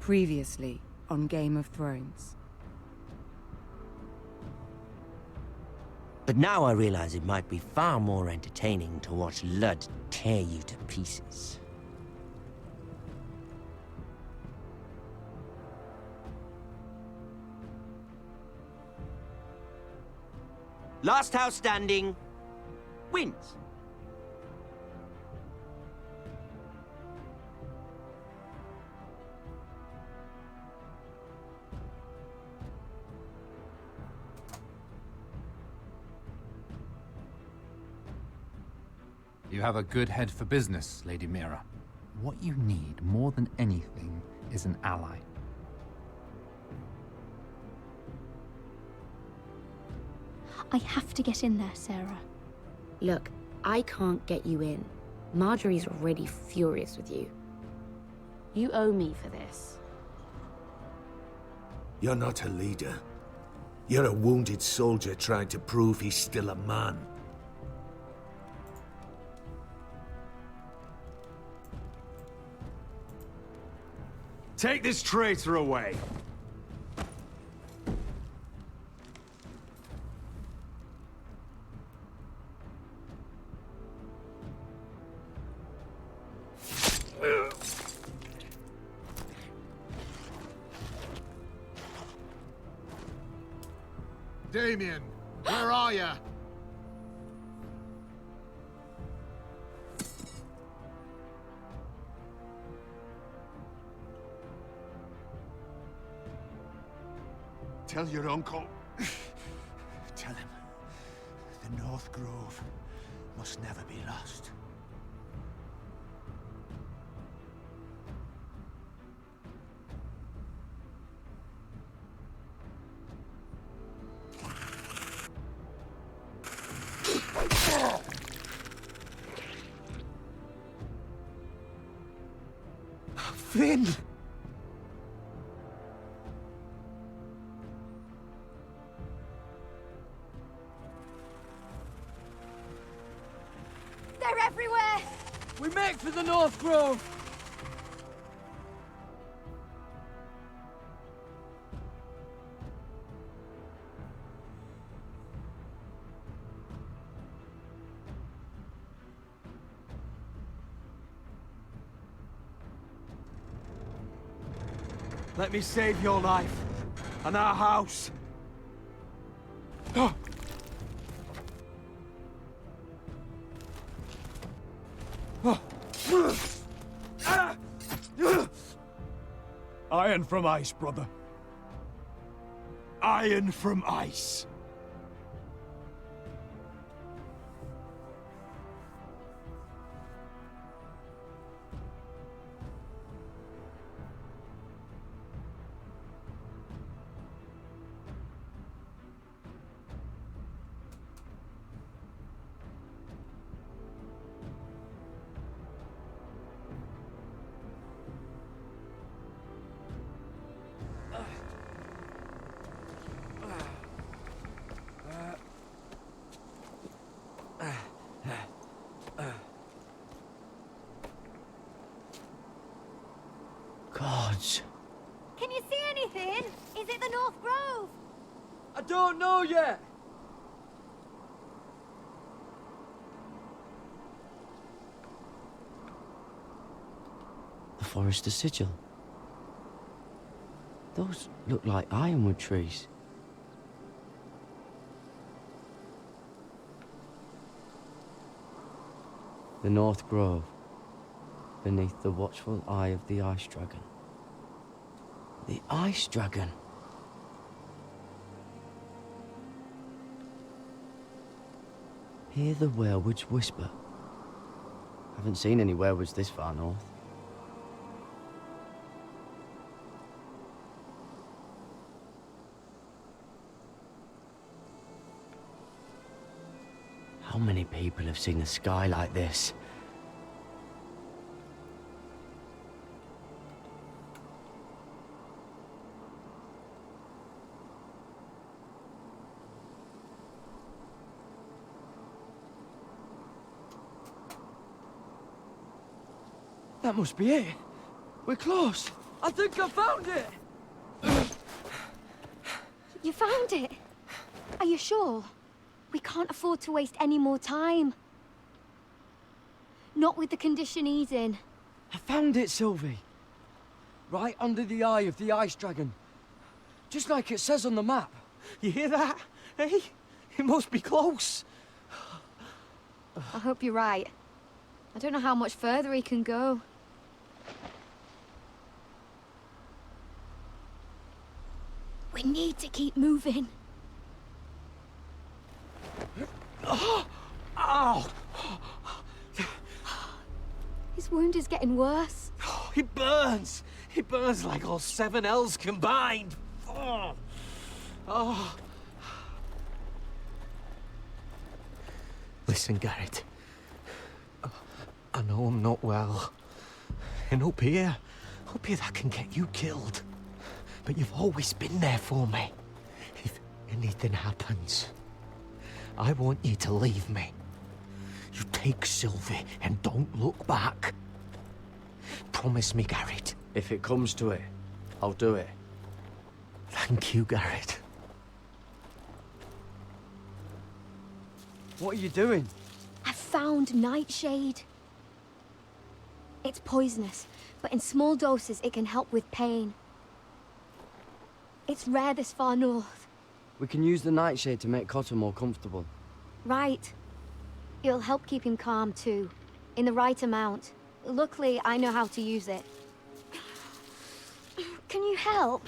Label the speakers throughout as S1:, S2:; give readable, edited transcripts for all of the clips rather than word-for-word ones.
S1: Previously on Game of Thrones.
S2: But now I realize it might be far more entertaining to watch Ludd tear you to pieces. Last house standing wins.
S3: You have a good head for business, Lady Mira. What you need more than anything is an ally.
S4: I have to get in there, Sarah.
S5: Look, I can't get you in. Marjorie's already furious with you. You owe me for this.
S6: You're not a leader. You're a wounded soldier trying to prove he's still a man.
S7: Take this traitor away!
S8: Damien, where are you? Tell your uncle. Tell him. The North Grove must never be lost.
S6: Finn!
S9: They're everywhere!
S10: We make for the North Grove!
S7: Let me save your life, and our house. Iron from ice, brother. Iron from ice.
S2: Gods.
S9: Can you see anything? Is it the North Grove?
S10: I don't know yet!
S2: The Forester Sigil. Those look like ironwood trees. The North Grove, beneath the watchful eye of the Ice Dragon. The Ice Dragon. Hear the werewoods whisper. Haven't seen any werewoods this far north. How many people have seen a sky like this?
S10: That must be it. We're close. I think I found it!
S4: You found it? Are you sure? We can't afford to waste any more time. Not with the condition he's in.
S10: I found it, Sylvie. Right under the eye of the ice dragon. Just like it says on the map.
S7: You hear that? Hey? It must be close.
S4: I hope you're right. I don't know how much further he can go. We need to keep moving.
S7: Ow!
S4: His wound is getting worse.
S7: It burns! It burns like all 7 L's combined. Oh. Oh. Listen, Garrett. I know I'm not well. And up here that can get you killed. But you've always been there for me. If anything happens, I want you to leave me. You take Sylvie and don't look back. Promise me, Garrett.
S2: If it comes to it, I'll do it.
S7: Thank you, Garrett.
S10: What are you doing?
S4: I found Nightshade. It's poisonous, but in small doses it can help with pain. It's rare this far north.
S2: We can use the nightshade to make Cotter more comfortable.
S4: Right. It'll help keep him calm too, in the right amount. Luckily, I know how to use it. Can you help?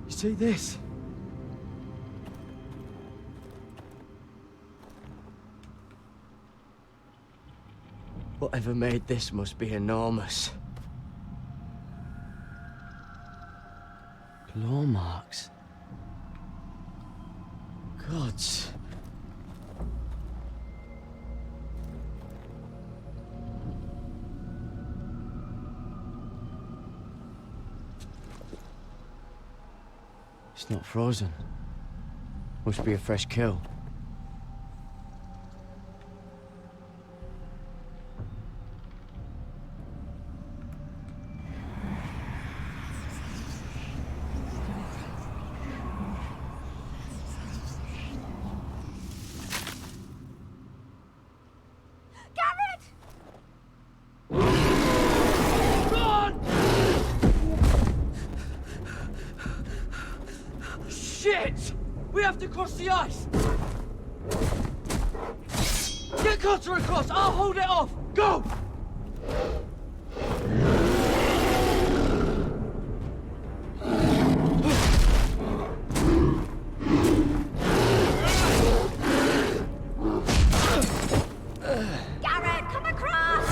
S10: You see this?
S2: Whatever made this must be enormous. Claw marks. Gods. It's not frozen. Must be a fresh kill.
S10: Shit! We have to cross the ice! Get Cotter across! I'll hold it off! Go!
S9: Garrett, come across!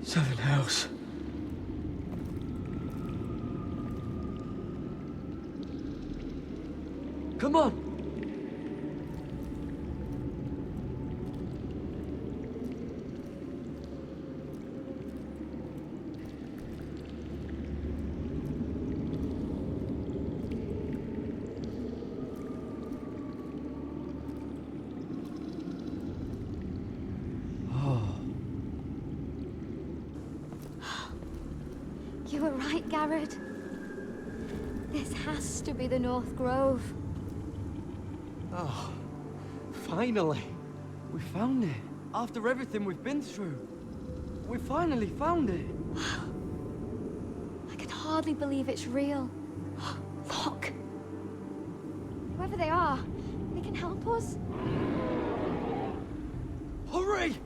S10: Seven Hells. Come on!
S4: You were right, Garrett. This has to be the North Grove.
S7: Oh, finally.
S10: We found it. After everything we've been through. We finally found it.
S4: I can hardly hardly believe it's real. Look! Whoever they are, they can help us.
S10: Hurry!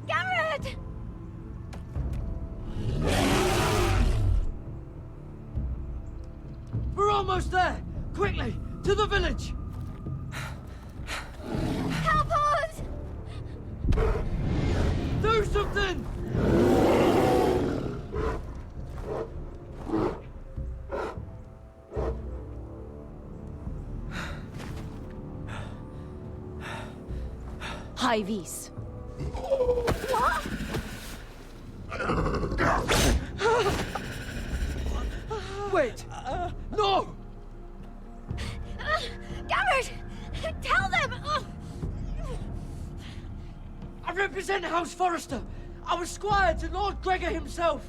S4: Garrett!
S10: We're almost there! Quickly, to the village!
S4: Help us!
S10: Do something!
S5: High vis.
S10: Wait! No!
S4: Garrett! Tell them!
S10: I represent House Forrester. I was squire to Lord Gregor himself.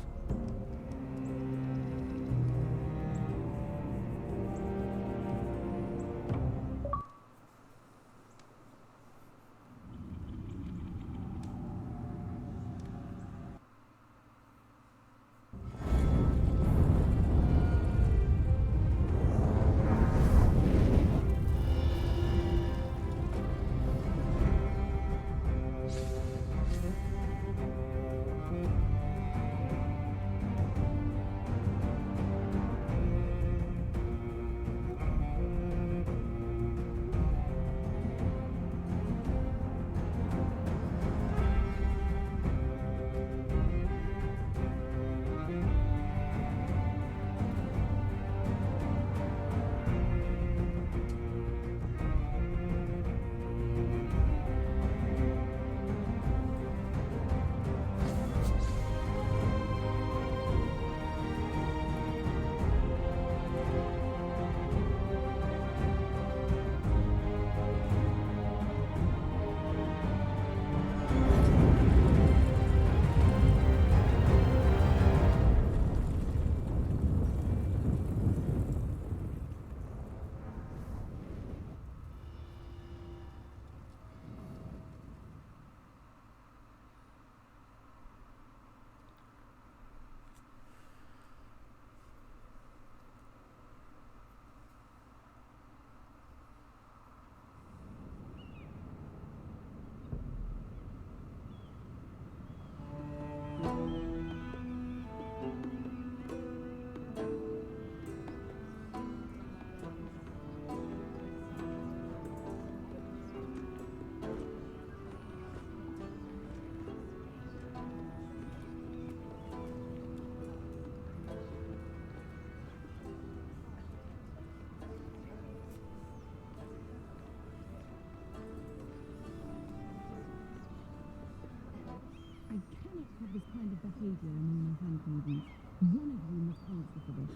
S11: This kind of behavior among my handmaidens. One of you must answer for this.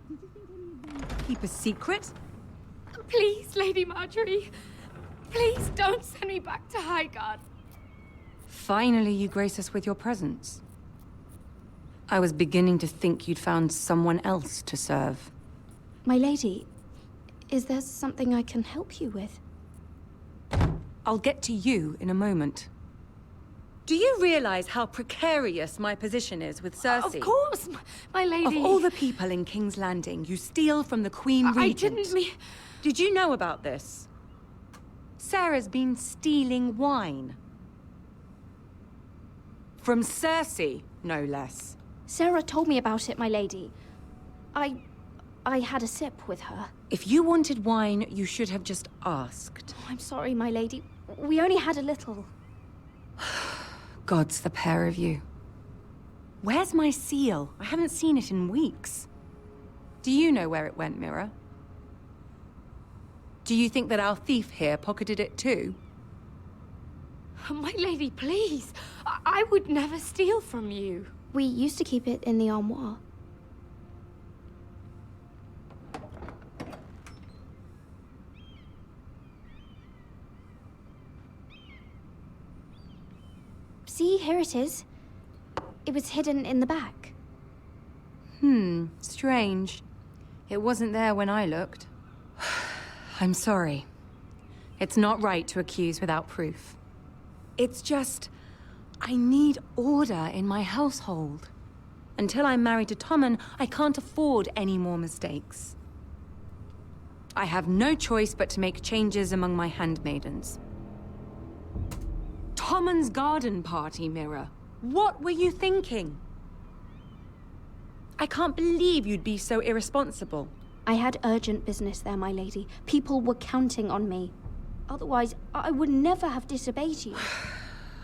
S11: Did you think any of them...
S1: Keep a secret?
S5: Please, Lady Marjorie. Please don't send me back to Highgarden.
S1: Finally, you grace us with your presence. I was beginning to think you'd found someone else to serve.
S4: My lady, is there something I can help you with?
S1: I'll get to you in a moment. Do you realize how precarious my position is with Cersei?
S5: Of course, my lady.
S1: Of all the people in King's Landing, you steal from the Queen Regent.
S5: I didn't mean...
S1: Did you know about this? Sarah's been stealing wine. From Cersei, no less.
S4: Sarah told me about it, my lady. I had a sip with her.
S1: If you wanted wine, you should have just asked.
S4: Oh, I'm sorry, my lady. We only had a little.
S1: Gods, the pair of you. Where's my seal? I haven't seen it in weeks. Do you know where it went, Mira? Do you think that our thief here pocketed it too?
S5: My lady, please. I would never steal from you.
S4: We used to keep it in the armoire. See, here it is. It was hidden in the back.
S1: Strange. It wasn't there when I looked. I'm sorry. It's not right to accuse without proof. It's just, I need order in my household. Until I'm married to Tommen, I can't afford any more mistakes. I have no choice but to make changes among my handmaidens. Tommen's garden party, Mira. What were you thinking? I can't believe you'd be so irresponsible.
S4: I had urgent business there, my lady. People were counting on me. Otherwise, I would never have disobeyed you.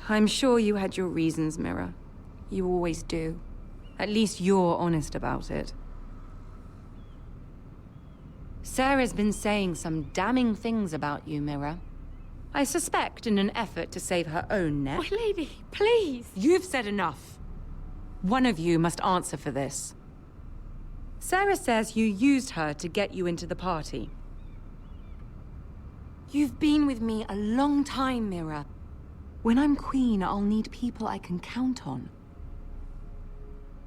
S1: I'm sure you had your reasons, Mira. You always do. At least you're honest about it. Sarah's been saying some damning things about you, Mira. I suspect in an effort to save her own neck.
S5: My lady, please.
S1: You've said enough. One of you must answer for this. Sarah says you used her to get you into the party. You've been with me a long time, Mira. When I'm queen, I'll need people I can count on.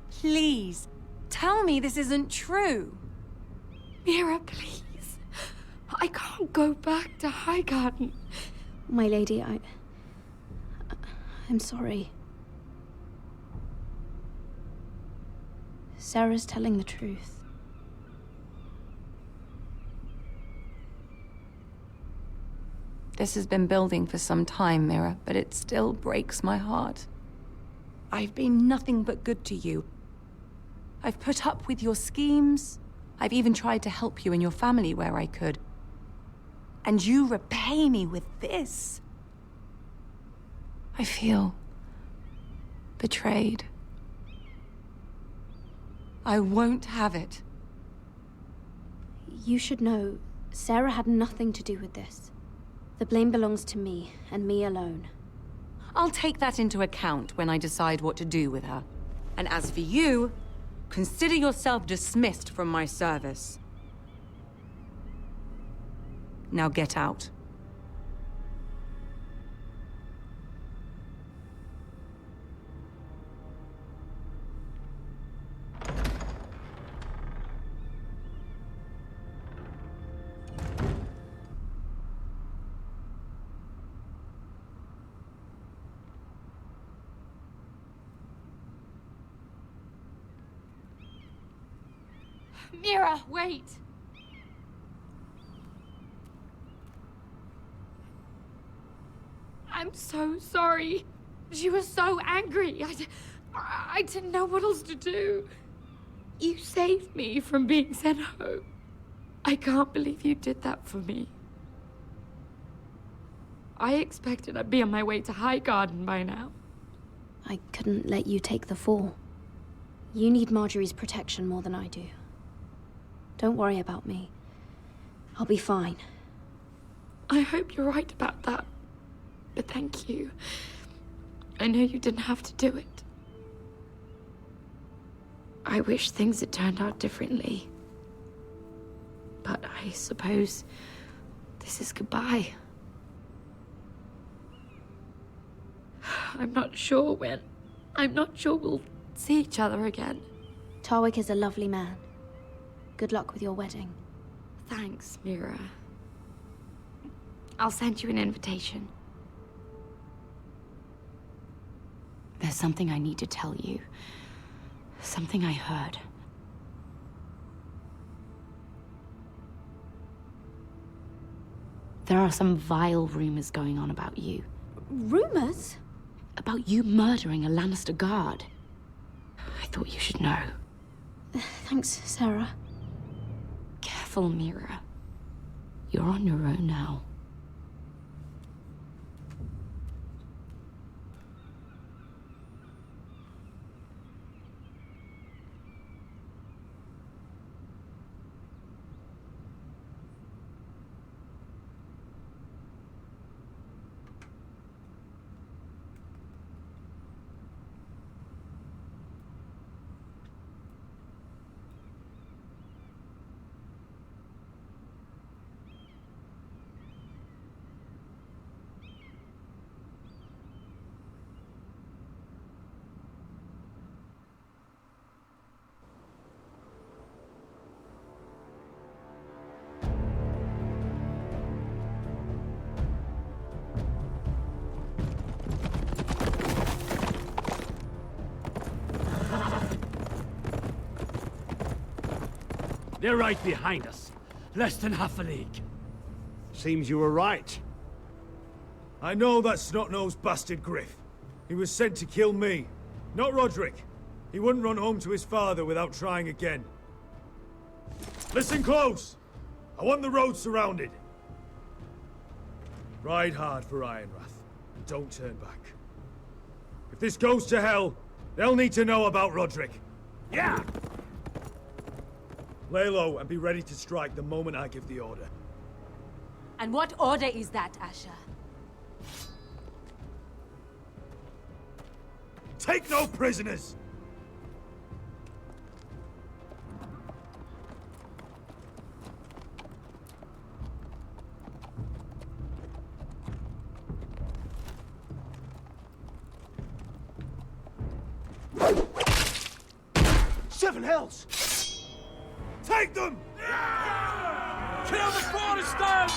S1: Please, tell me this isn't true.
S5: Mira, please. I can't go back to Highgarden.
S4: My lady, I'm sorry. Sarah's telling the truth.
S1: This has been building for some time, Mira, but it still breaks my heart. I've been nothing but good to you. I've put up with your schemes. I've even tried to help you and your family where I could. And you repay me with this. I feel betrayed. I won't have it.
S4: You should know, Sarah had nothing to do with this. The blame belongs to me, and me alone.
S1: I'll take that into account when I decide what to do with her. And as for you, consider yourself dismissed from my service. Now get out.
S5: Mira, wait! I'm so sorry. She was so angry. I didn't know what else to do. You saved me from being sent home. I can't believe you did that for me. I expected I'd be on my way to Highgarden by now.
S4: I couldn't let you take the fall. You need Marjorie's protection more than I do. Don't worry about me. I'll be fine.
S5: I hope you're right about that. But thank you. I know you didn't have to do it. I wish things had turned out differently. But I suppose this is goodbye. I'm not sure when. I'm not sure we'll see each other again.
S4: Tarwick is a lovely man. Good luck with your wedding.
S5: Thanks, Mira. I'll send you an invitation. There's something I need to tell you. Something I heard. There are some vile rumors going on about you.
S4: Rumors?
S5: About you murdering a Lannister guard. I thought you should know.
S4: Thanks, Sarah.
S5: Careful, Mira. You're on your own now.
S12: They're right behind us. Less than half a league.
S13: Seems you were right.
S14: I know that snot-nosed bastard Griff. He was sent to kill me, not Roderick. He wouldn't run home to his father without trying again. Listen close! I want the road surrounded. Ride hard for Ironrath, and don't turn back. If this goes to hell, they'll need to know about Roderick.
S12: Yeah!
S14: Lay low and be ready to strike the moment I give the order.
S15: And what order is that, Asher?
S14: Take no prisoners!
S13: Seven hells!
S14: Take them!
S12: Kill the foresters!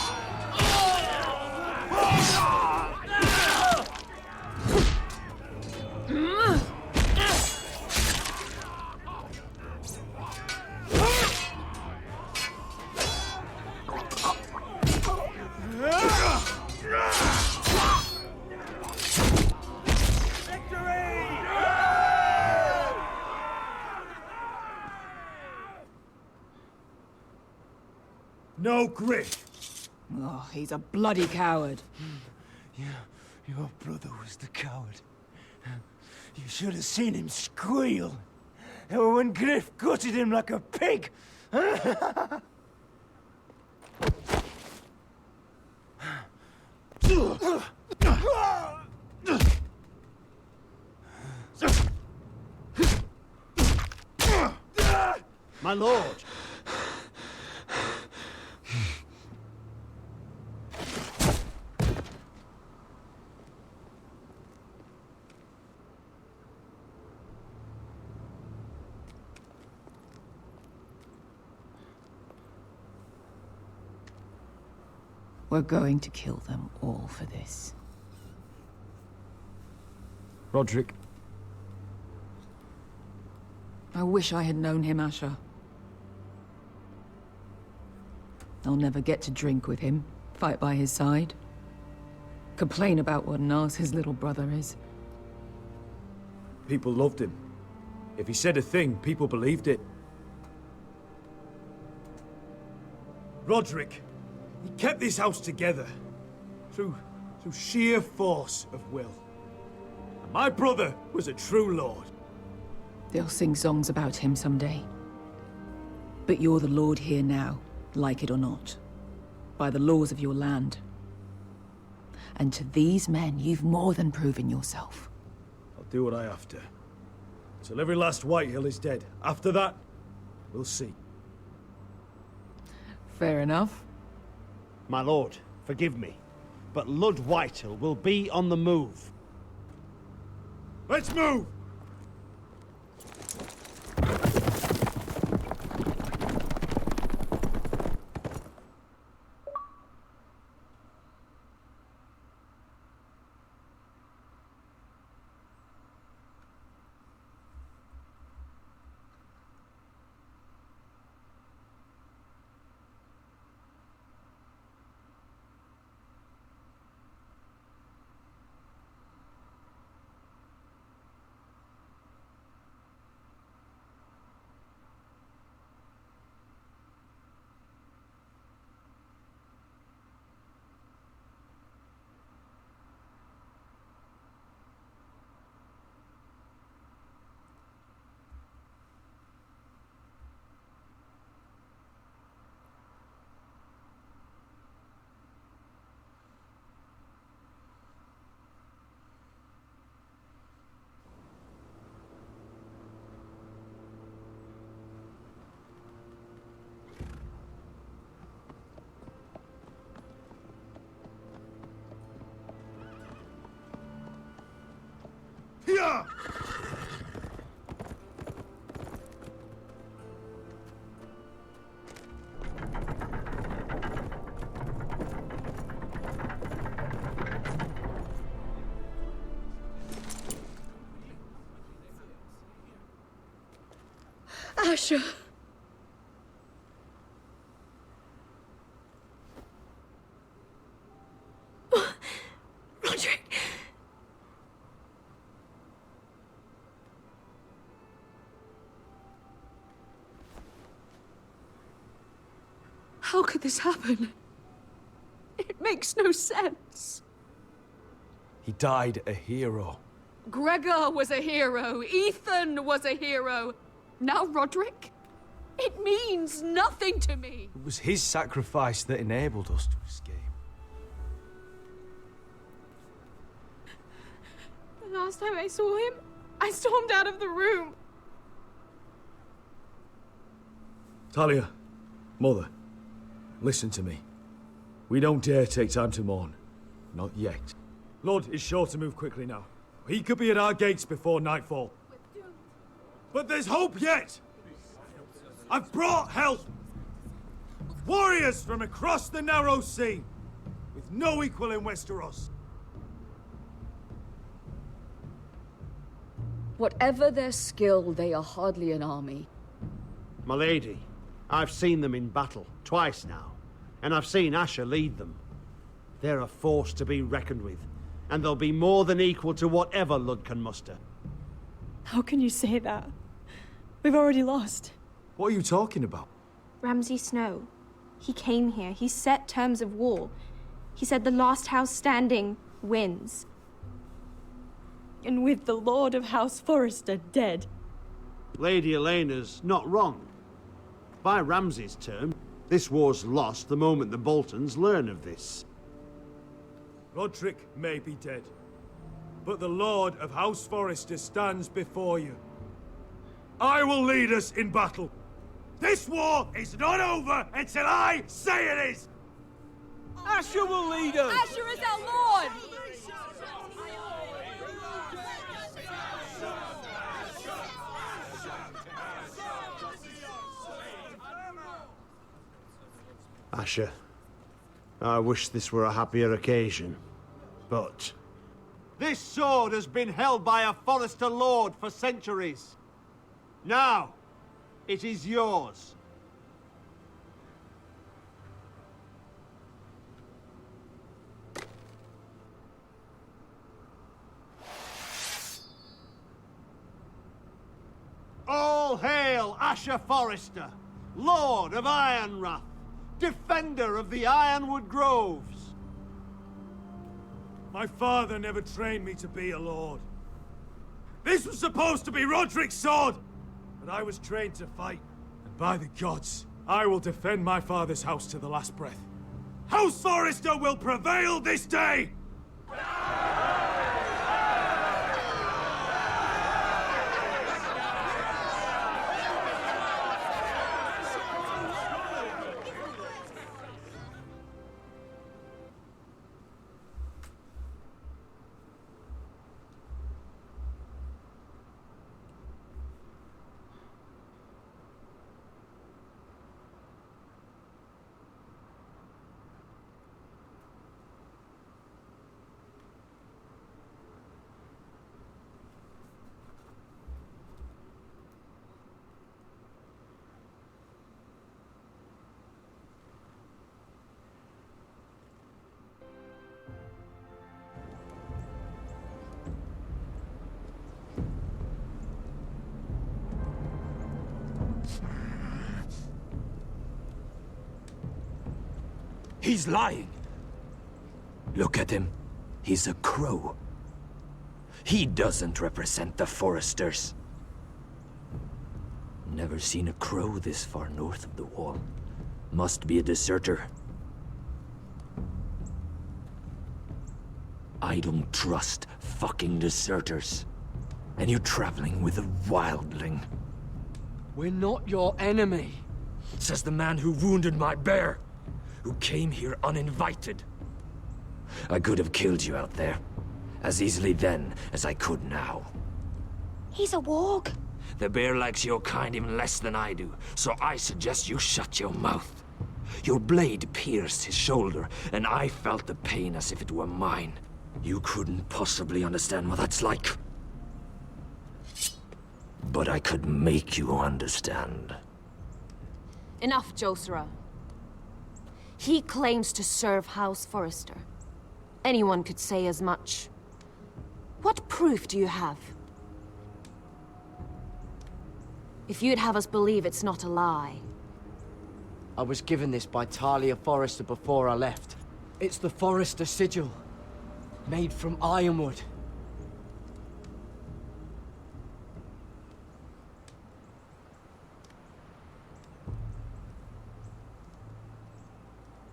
S14: No Griff!
S16: Oh, he's a bloody coward.
S13: Your brother was the coward. You should have seen him squeal. When Griff gutted him like a pig.
S7: My lord!
S16: We're going to kill them all for this.
S12: Roderick.
S16: I wish I had known him, Asher. I'll never get to drink with him, fight by his side, complain about what an arse his little brother is.
S14: People loved him. If he said a thing, people believed it. Roderick, he kept this house together through sheer force of will. And my brother was a true lord.
S16: They'll sing songs about him someday. But you're the lord here now, like it or not, by the laws of your land. And to these men, you've more than proven yourself.
S14: I'll do what I have to. Till every last Whitehill is dead. After that, we'll see.
S16: Fair enough.
S7: My lord, forgive me, but Lud Whitehill will be on the move.
S14: Let's move! Here!
S5: Asher.
S1: How could this happen? It makes no sense.
S17: He died a hero.
S1: Gregor was a hero. Ethan was a hero. Now Roderick? It means nothing to me.
S17: It was his sacrifice that enabled us to escape.
S5: The last time I saw him, I stormed out of the room.
S14: Talia, Mother, listen to me. We don't dare take time to mourn. Not yet. Lord is sure to move quickly now. He could be at our gates before nightfall. But there's hope yet! I've brought help! Warriors from across the narrow sea, with no equal in Westeros.
S18: Whatever their skill, they are hardly an army.
S19: My lady, I've seen them in battle, twice now, and I've seen Asher lead them. They're a force to be reckoned with, and they'll be more than equal to whatever Lud can muster.
S20: How can you say that? We've already lost.
S14: What are you talking about?
S5: Ramsay Snow. He came here. He set terms of war. He said the last house standing wins.
S20: And with the Lord of House Forrester dead.
S19: Lady Elena's not wrong. By Ramsay's term, this war's lost the moment the Boltons learn of this.
S14: Roderick may be dead, but the Lord of House Forrester stands before you. I will lead us in battle. This war is not over until I say it is!
S17: Asher will lead us!
S15: Asher is our lord!
S19: Asher, I wish this were a happier occasion, but... This sword has been held by a Forrester lord for centuries. Now, it is yours. All hail Asher Forrester, Lord of Ironrath, defender of the Ironwood Groves.
S14: My father never trained me to be a lord. This was supposed to be Roderick's sword, but I was trained to fight. And by the gods, I will defend my father's house to the last breath. House Forrester will prevail this day!
S21: He's lying. Look at him. He's a crow. He doesn't represent the Foresters. Never seen a crow this far north of the wall. Must be a deserter. I don't trust fucking deserters. And you're traveling with a wildling.
S10: We're not your enemy.
S21: Says the man who wounded my bear. Who came here uninvited. I could have killed you out there. As easily then as I could now.
S5: He's a warg.
S21: The bear likes your kind even less than I do, so I suggest you shut your mouth. Your blade pierced his shoulder, and I felt the pain as if it were mine. You couldn't possibly understand what that's like. But I could make you understand.
S15: Enough, Josera. He claims to serve House Forrester. Anyone could say as much. What proof do you have? If you'd have us believe it's not a lie.
S10: I was given this by Talia Forrester before I left. It's the Forrester sigil, made from ironwood.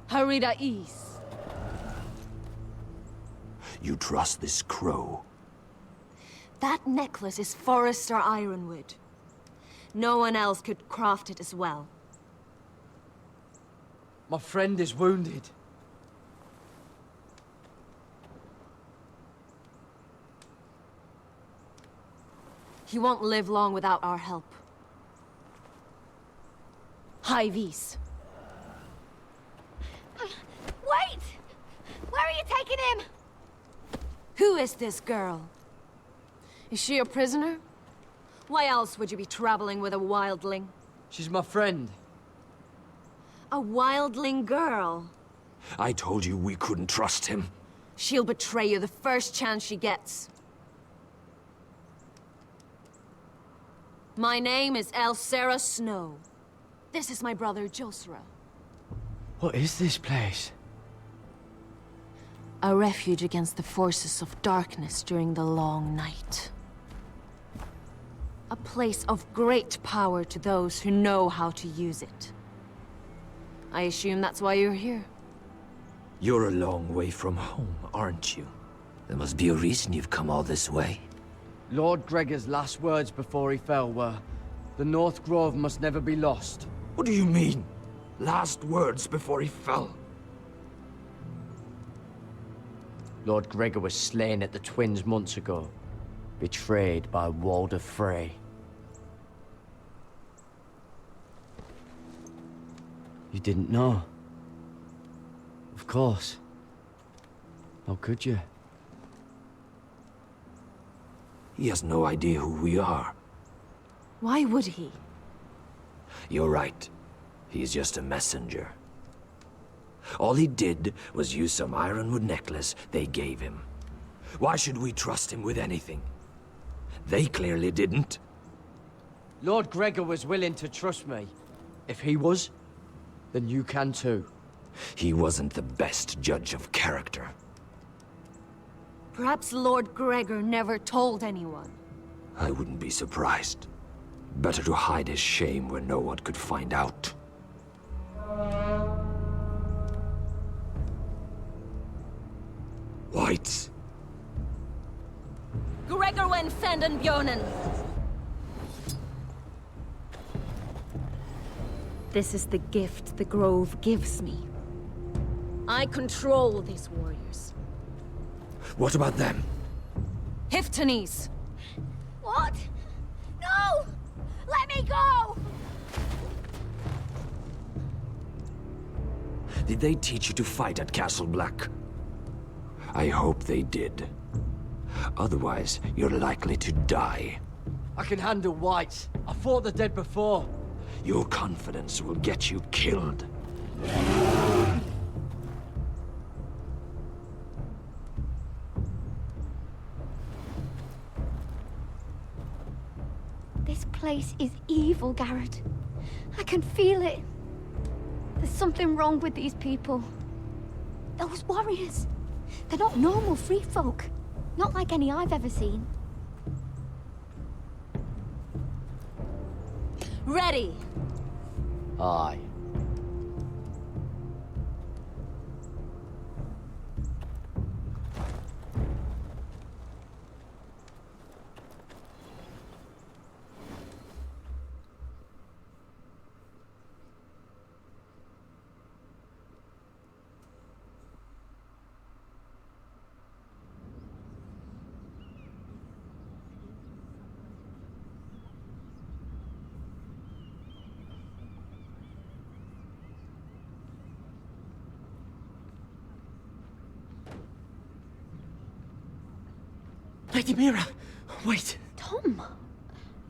S15: Harida East.
S21: You trust this crow?
S15: That necklace is Forrester ironwood. No one else could craft it as well.
S10: My friend is wounded.
S15: He won't live long without our help. High Vis.
S9: Wait! Where are you taking him?
S15: Who is this girl? Is she a prisoner? Why else would you be traveling with a wildling?
S10: She's my friend.
S15: A wildling girl?
S21: I told you we couldn't trust him.
S15: She'll betray you the first chance she gets. My name is Elsera Snow. This is my brother, Josra.
S10: What is this place?
S15: A refuge against the forces of darkness during the long night. A place of great power to those who know how to use it. I assume that's why you're here.
S21: You're a long way from home, aren't you? There must be a reason you've come all this way.
S10: Lord Gregor's last words before he fell were, "The North Grove must never be lost."
S21: What do you mean? Last words before he fell?
S10: Lord Gregor was slain at the Twins months ago, betrayed by Walder Frey. You didn't know? Of course. How could you?
S21: He has no idea who we are.
S15: Why would he?
S21: You're right. He's just a messenger. All he did was use some ironwood necklace they gave him. Why should we trust him with anything? They clearly didn't.
S10: Lord Gregor was willing to trust me. If he was, then you can too.
S21: He wasn't the best judge of character.
S15: Perhaps Lord Gregor never told anyone.
S21: I wouldn't be surprised. Better to hide his shame where no one could find out. Whites.
S15: Gregor wen fenden Björnen. This is the gift the Grove gives me. I control these warriors.
S21: What about them?
S15: Hiftanes.
S9: What? No! Let me go!
S21: Did they teach you to fight at Castle Black? I hope they did. Otherwise, you're likely to die.
S10: I can handle whites. I fought the dead before.
S21: Your confidence will get you killed.
S9: This place is evil, Garrett. I can feel it. There's something wrong with these people. Those warriors. They're not normal free folk. Not like any I've ever seen.
S15: Ready!
S10: Aye.
S7: Lady Mira, wait.
S4: Tom,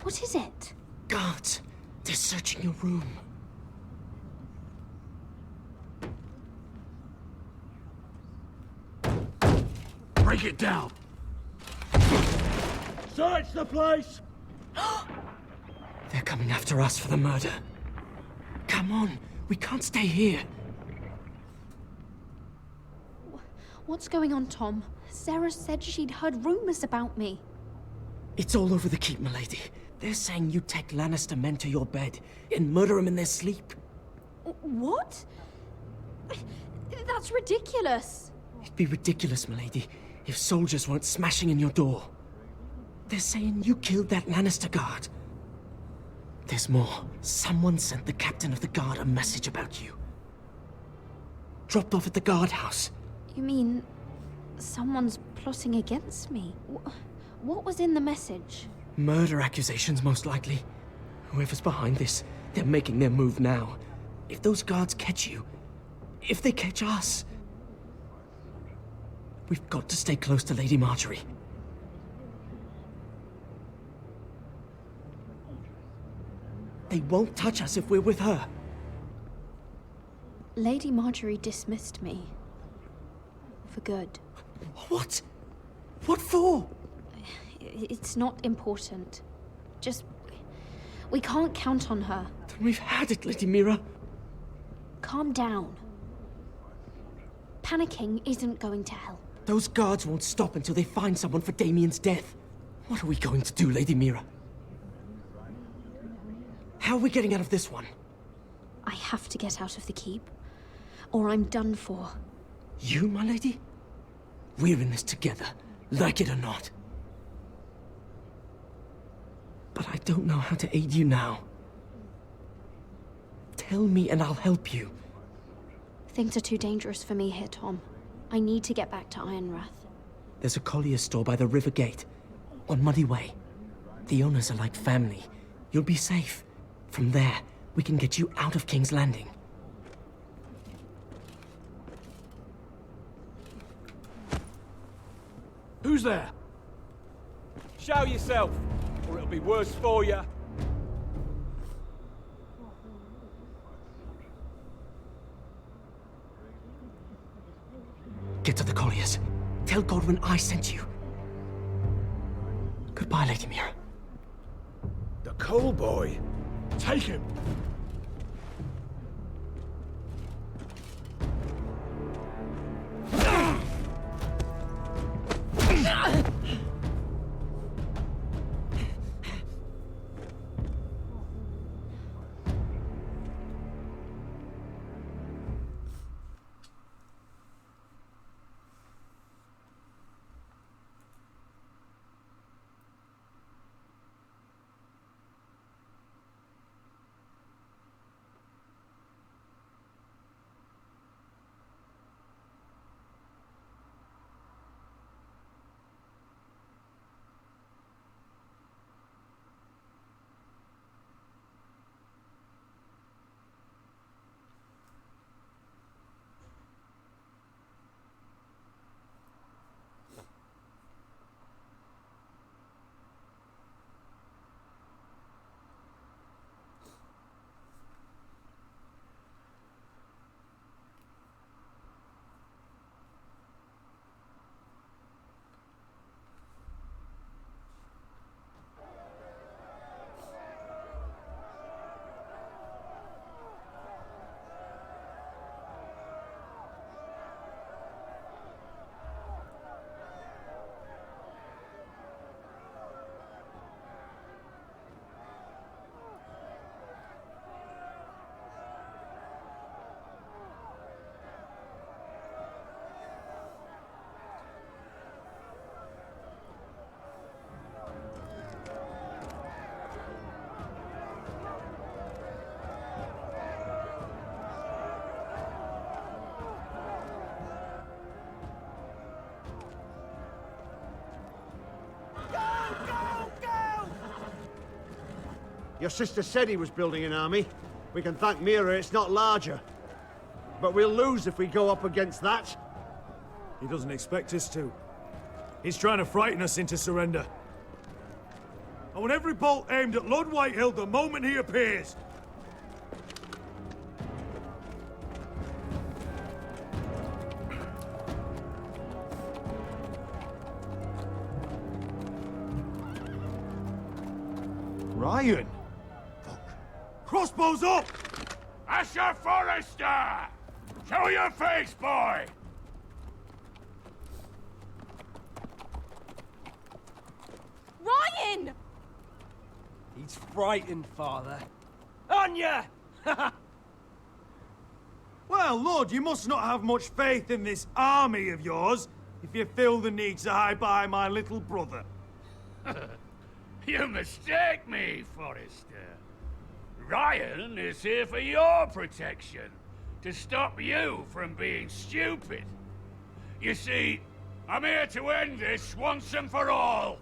S4: what is it?
S7: Guards, they're searching your room.
S12: Break it down! Search the place!
S7: They're coming after us for the murder. Come on,
S21: We can't stay here.
S4: What's going on, Tom? Sarah said she'd heard rumors about me.
S21: It's all over the keep, milady. They're saying you take Lannister men to your bed and murder them in their sleep.
S4: What? That's ridiculous.
S21: It'd be ridiculous, milady, if soldiers weren't smashing in your door. They're saying you killed that Lannister guard. There's more. Someone sent the captain of the guard a message about you. Dropped off at the guardhouse.
S4: You mean someone's plotting against me? What was in the message?
S21: Murder accusations, most likely. Whoever's behind this, they're making their move now. If those guards catch you, if they catch us, we've got to stay close to Lady Marjorie. They won't touch us if we're with her.
S4: Lady Marjorie dismissed me. For good.
S21: What? What for?
S4: It's not important. Just... we can't count on her.
S21: Then we've had it, Lady Mira.
S4: Calm down. Panicking isn't going to help.
S21: Those guards won't stop until they find someone for Damien's death. What are we going to do, Lady Mira? How are we getting out of this one?
S4: I have to get out of the keep, or I'm done for.
S21: You, my lady? We're in this together, like it or not. But I don't know how to aid you now. Tell me and I'll help you.
S4: Things are too dangerous for me here, Tom. I need to get back to Ironrath.
S21: There's a collier's store by the river gate, on Muddy Way. The owners are like family. You'll be safe. From there, we can get you out of King's Landing.
S12: Who's there?
S17: Show yourself, or it'll be worse for you.
S21: Get to the colliers. Tell Godwin I sent you. Goodbye, Lady Mira.
S6: The coal boy.
S12: Take him.
S19: Your sister said he was building an army. We can thank Mira it's not larger. But we'll lose if we go up against that.
S14: He doesn't expect us to. He's trying to frighten us into surrender. I want every bolt aimed at Lord Whitehill the moment he appears. Ryan! Crossbows up!
S3: Asher Forrester! Show your face, boy!
S20: Ryan!
S13: He's frightened, Father. Anya!
S14: Well, Lord, you must not have much faith in this army of yours if you feel the need to hide behind my little brother.
S3: You mistake me, Forrester. Ryan is here for your protection, to stop you from being stupid. You see, I'm here to end this once and for all.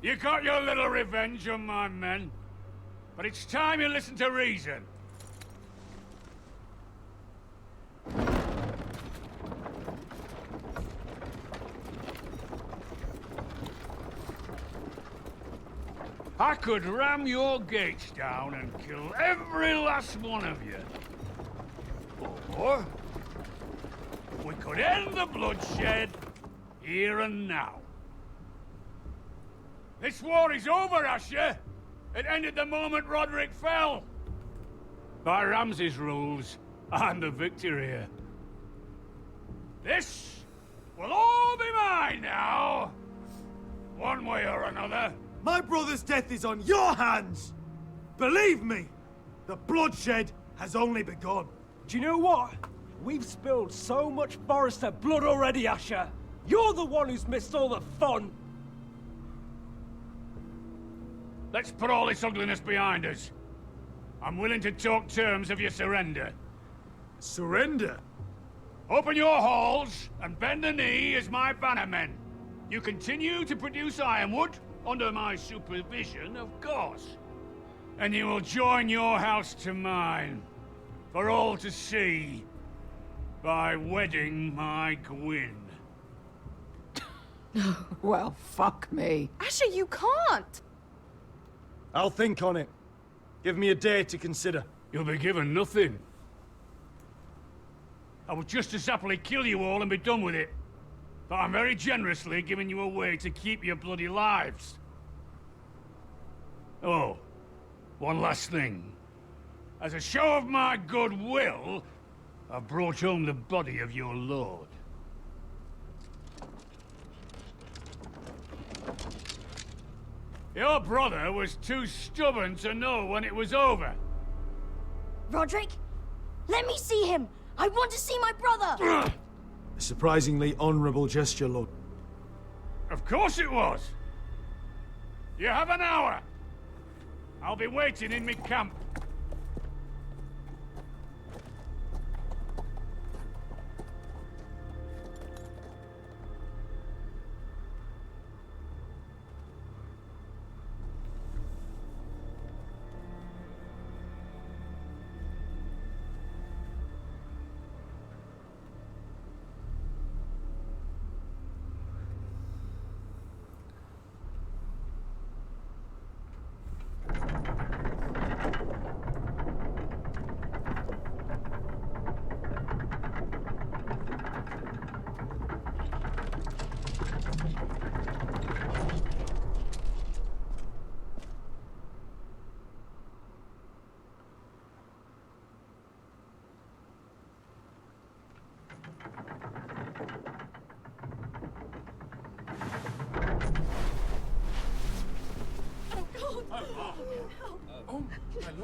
S3: You got your little revenge on my men, but it's time you listen to reason. I could ram your gates down and kill every last one of you. Or we could end the bloodshed here and now. This war is over, Asher. It ended the moment Roderick fell. By Ramsay's rules, I'm the victor here. This will all be mine now. One way or another.
S14: My brother's death is on your hands! Believe me, the bloodshed has only begun.
S13: Do you know what? We've spilled so much Forrester blood already, Asher. You're the one who's missed all the fun.
S3: Let's put all this ugliness behind us. I'm willing to talk terms of your surrender.
S14: Surrender?
S3: Open your halls and bend the knee as my bannermen. You continue to produce ironwood, under my supervision, of course. And you will join your house to mine, for all to see, by wedding my Gwyn.
S16: Well, fuck me.
S20: Asher, you can't!
S14: I'll think on it. Give me a day to consider.
S3: You'll be given nothing. I would just as happily kill you all and be done with it. But I'm very generously giving you a way to keep your bloody lives. Oh, one last thing. As a show of my goodwill, I've brought home the body of your lord. Your brother was too stubborn to know when it was over.
S9: Roderick, let me see him! I want to see my brother!
S14: A surprisingly honorable gesture, Lord.
S3: Of course it was. You have an hour. I'll be waiting in my camp.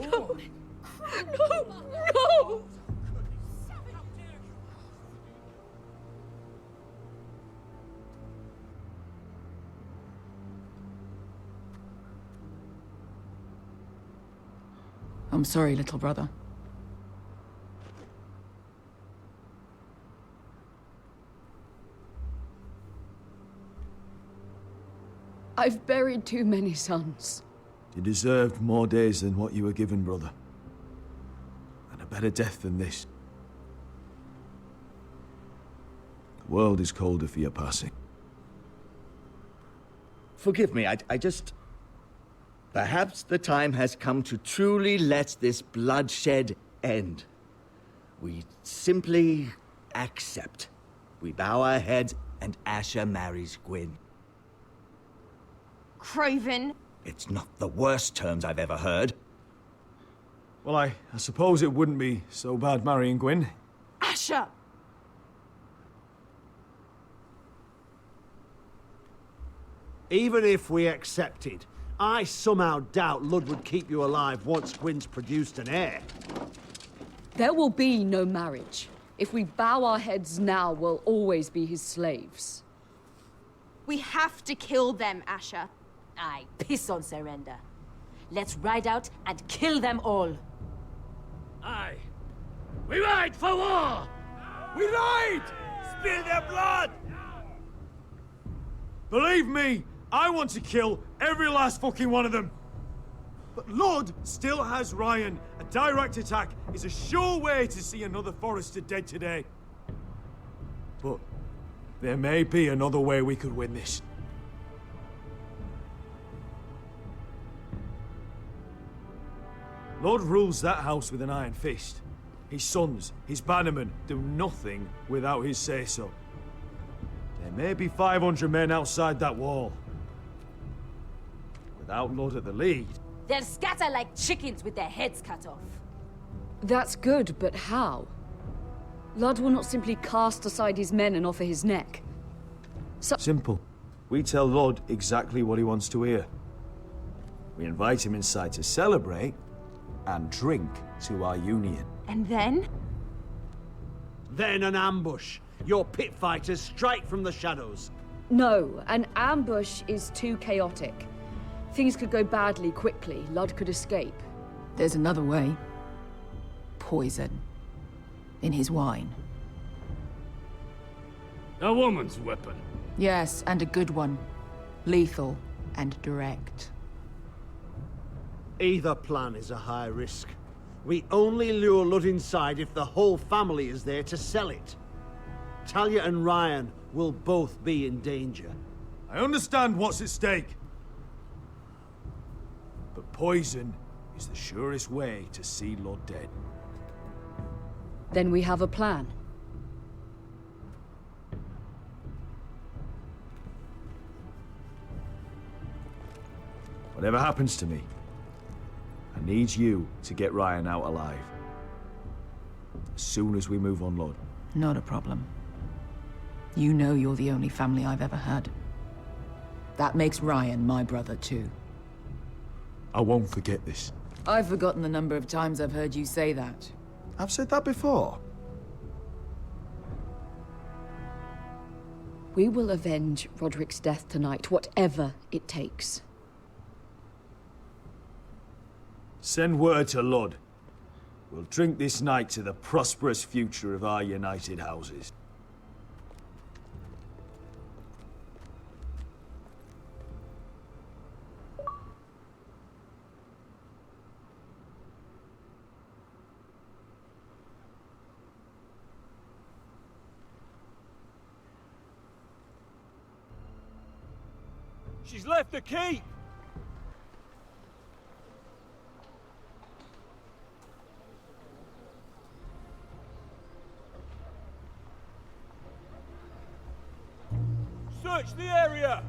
S20: No!
S16: I'm sorry, little brother.
S18: I've buried too many sons.
S6: You deserved more days than what you were given, brother. And a better death than this. The world is colder for your passing.
S22: Forgive me, I just... Perhaps the time has come to truly let this bloodshed end. We simply accept. We bow our heads and Asher marries Gwyn.
S20: Craven.
S22: It's not the worst terms I've ever heard.
S14: Well, I suppose it wouldn't be so bad marrying Gwyn.
S15: Asher!
S19: Even if we accepted, I somehow doubt Lud would keep you alive once Gwyn's produced an heir.
S18: There will be no marriage. If we bow our heads now, we'll always be his slaves.
S15: We have to kill them, Asher.
S2: Aye, piss on surrender. Let's ride out and kill them all.
S3: Aye. We ride for war!
S14: We ride!
S3: Spill their blood!
S14: Believe me, I want to kill every last fucking one of them. But Lud still has Ryan. A direct attack is a sure way to see another Forrester dead today. But there may be another way we could win this. Lud rules that house with an iron fist. His sons, his bannermen, do nothing without his say-so. There may be 500 men outside that wall. Without Lud at the lead...
S2: They'll scatter like chickens with their heads cut off.
S18: That's good, but how? Lud will not simply cast aside his men and offer his neck.
S14: Simple. We tell Lud exactly what he wants to hear. We invite him inside to celebrate and drink to our union.
S2: And then?
S19: Then an ambush. Your pit fighters strike from the shadows.
S18: No, an ambush is too chaotic. Things could go badly quickly. Lud could escape.
S16: There's another way. Poison. In his wine.
S3: A woman's weapon.
S16: Yes, and a good one. Lethal and direct.
S19: Either plan is a high risk. We only lure Lud inside if the whole family is there to sell it. Talia and Ryan will both be in danger.
S14: I understand what's at stake. But poison is the surest way to see Lud dead.
S18: Then we have a plan.
S14: Whatever happens to me, I need you to get Ryan out alive. As soon as we move on, Lud.
S16: Not a problem. You know you're the only family I've ever had. That makes Ryan my brother too.
S14: I won't forget this.
S16: I've forgotten the number of times I've heard you say that.
S14: I've said that before.
S18: We will avenge Roderick's death tonight, whatever it takes.
S14: Send word to Lud. We'll drink this night to the prosperous future of our united houses.
S17: She's left the keep! Search the area!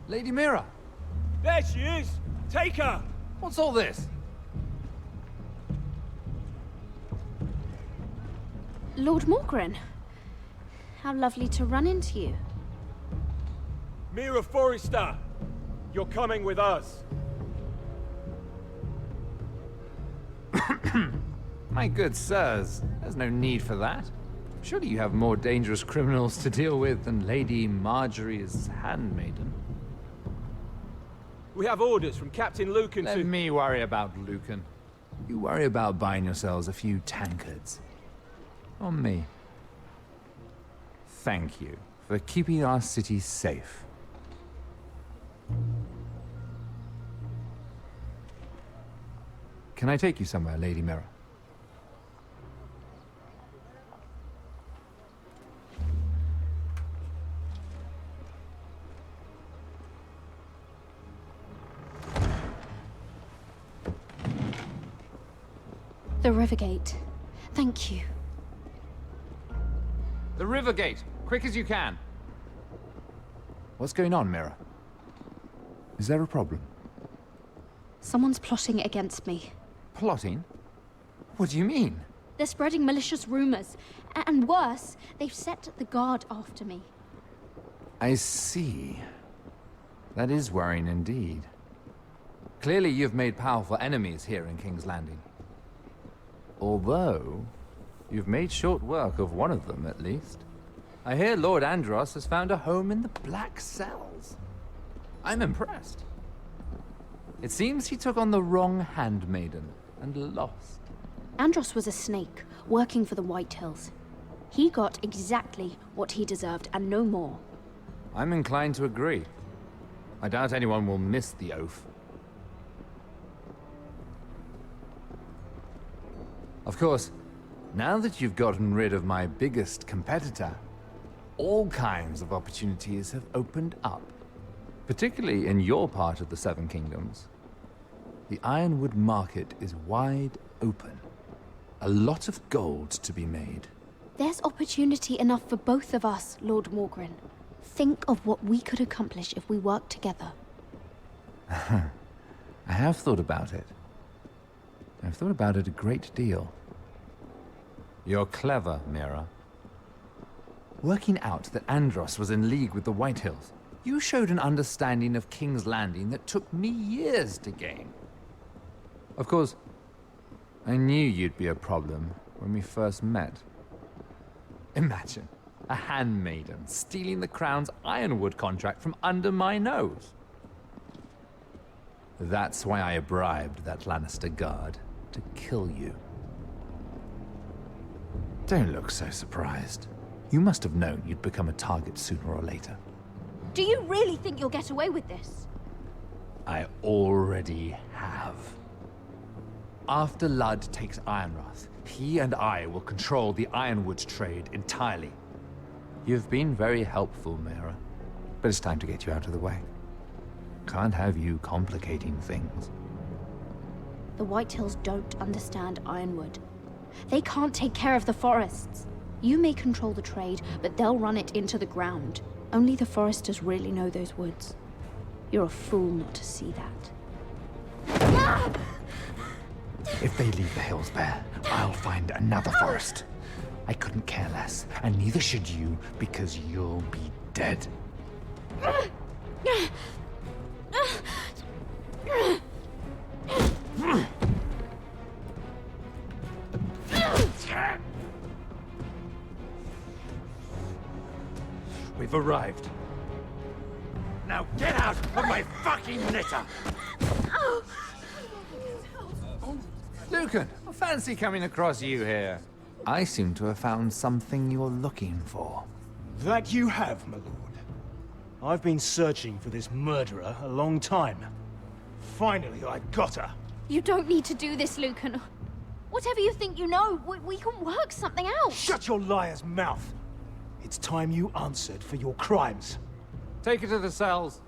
S8: Lady Mira!
S17: There she is! Take her!
S8: What's all this?
S4: Lord Morgren. How lovely to run into you.
S17: Mira Forrester! You're coming with us.
S8: My good sirs, there's no need for that. Surely you have more dangerous criminals to deal with than Lady Marjorie's handmaiden.
S17: We have orders from Captain Lucan to...
S8: Let me worry about Lucan. You worry about buying yourselves a few tankards. On me. Thank you for keeping our city safe. Can I take you somewhere, Lady Mira?
S4: The Rivergate. Thank you.
S8: The Rivergate! Quick as you can. What's going on, Mira? Is there a problem?
S4: Someone's plotting against me.
S8: Plotting? What do you mean?
S4: They're spreading malicious rumors. And worse, they've set the guard after me.
S8: I see. That is worrying indeed. Clearly you've made powerful enemies here in King's Landing. Although, you've made short work of one of them, at least. I hear Lord Andros has found a home in the Black Cells. I'm impressed. It seems he took on the wrong handmaiden and lost.
S4: Andros was a snake, working for the White Hills. He got exactly what he deserved, and no more.
S8: I'm inclined to agree. I doubt anyone will miss the oath. Of course, now that you've gotten rid of my biggest competitor, all kinds of opportunities have opened up. Particularly in your part of the Seven Kingdoms. The Ironwood market is wide open. A lot of gold to be made.
S4: There's opportunity enough for both of us, Lord Morgren. Think of what we could accomplish if we worked together.
S8: I have thought about it. I've thought about it a great deal. You're clever, Mira. Working out that Andros was in league with the White Hills, you showed an understanding of King's Landing that took me years to gain. Of course, I knew you'd be a problem when we first met. Imagine a handmaiden stealing the Crown's Ironwood contract from under my nose. That's why I bribed that Lannister guard to kill you. Don't look so surprised. You must have known you'd become a target sooner or later.
S4: Do you really think you'll get away with this?
S8: I already have. After Ludd takes Ironrath, he and I will control the Ironwood trade entirely. You've been very helpful, Mira, but it's time to get you out of the way. Can't have you complicating things.
S4: The White Hills don't understand Ironwood. They can't take care of the forests. You may control the trade, but they'll run it into the ground. Only the foresters really know those woods. You're a fool not to see that.
S8: If they leave the hills bare, I'll find another forest. I couldn't care less, and neither should you, because you'll be dead.
S21: We've arrived. Now get out of my fucking litter!
S8: Lucan, I fancy coming across you here. I seem to have found something you're looking for.
S12: That you have, my lord. I've been searching for this murderer a long time. Finally, I got her.
S4: You don't need to do this, Lucan. Whatever you think you know, we can work something out.
S12: Shut your liar's mouth. It's time you answered for your crimes.
S8: Take her to the cells.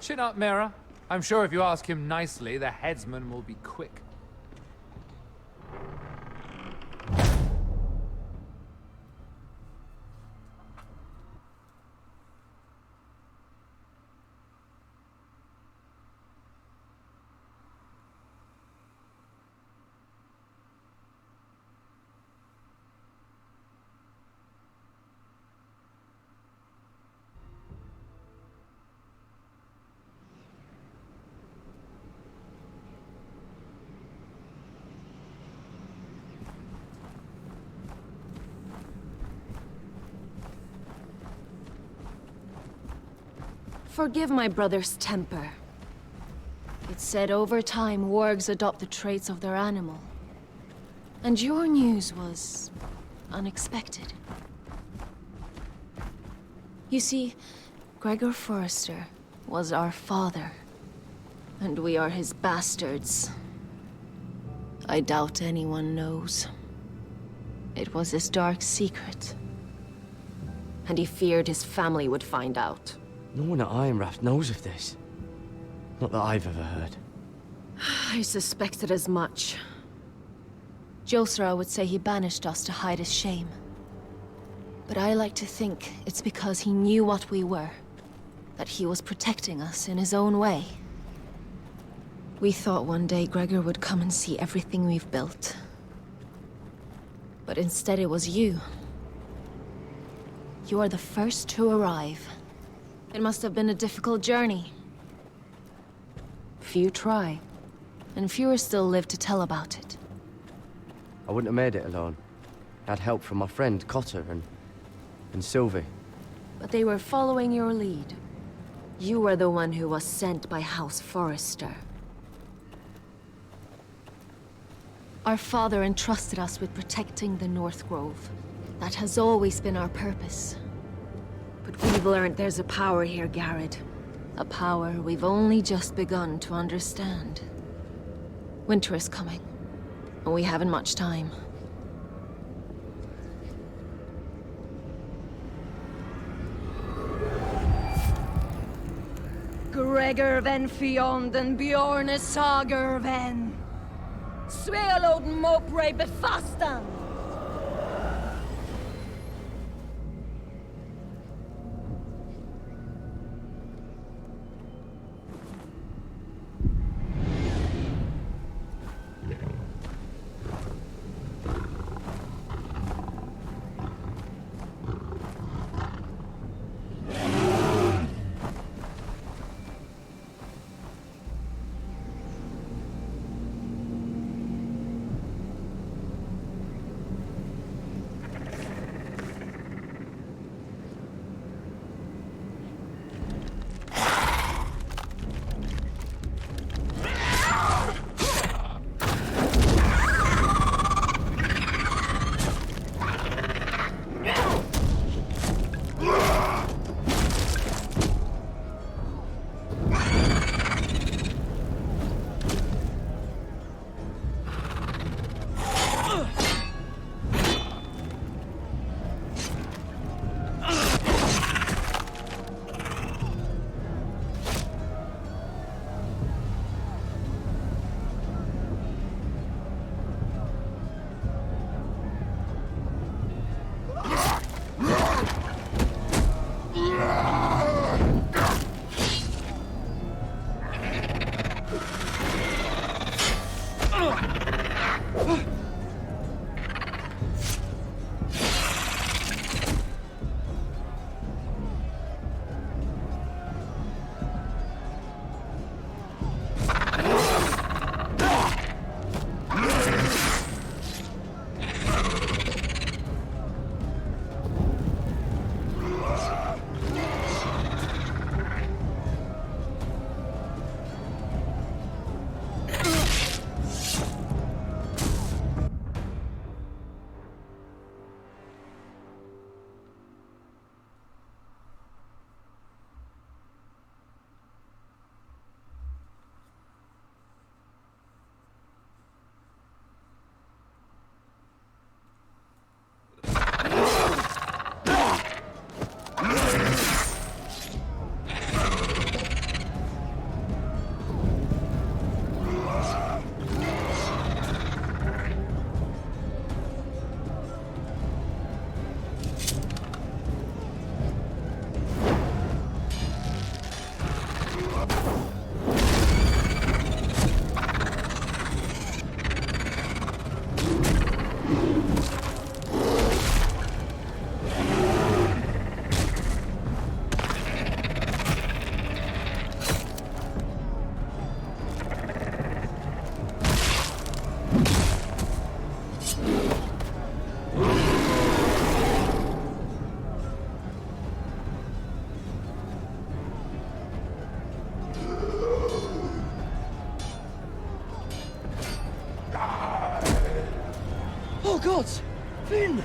S8: Chin up, Mira. I'm sure if you ask him nicely, the headsman will be quick.
S15: Forgive my brother's temper. It's said over time wargs adopt the traits of their animal. And your news was unexpected. You see, Gregor Forrester was our father, and we are his bastards. I doubt anyone knows. It was his dark secret, and he feared his family would find out.
S10: No one at Ironrath knows of this. Not that I've ever heard.
S15: I suspected as much. Josra would say he banished us to hide his shame. But I like to think it's because he knew what we were. That he was protecting us in his own way. We thought one day Gregor would come and see everything we've built. But instead it was you. You are the first to arrive. It must have been a difficult journey. Few try, and fewer still live to tell about it.
S10: I wouldn't have made it alone. I had help from my friend Cotter and Sylvie.
S15: But they were following your lead. You were the one who was sent by House Forrester. Our father entrusted us with protecting the North Grove. That has always been our purpose. But we've learned there's a power here, Garrett. A power we've only just begun to understand. Winter is coming, and we haven't much time.
S2: Gregor ven fionden Bjorne sager ven. Svealoden mopre befastan.
S10: Oh God! Finn!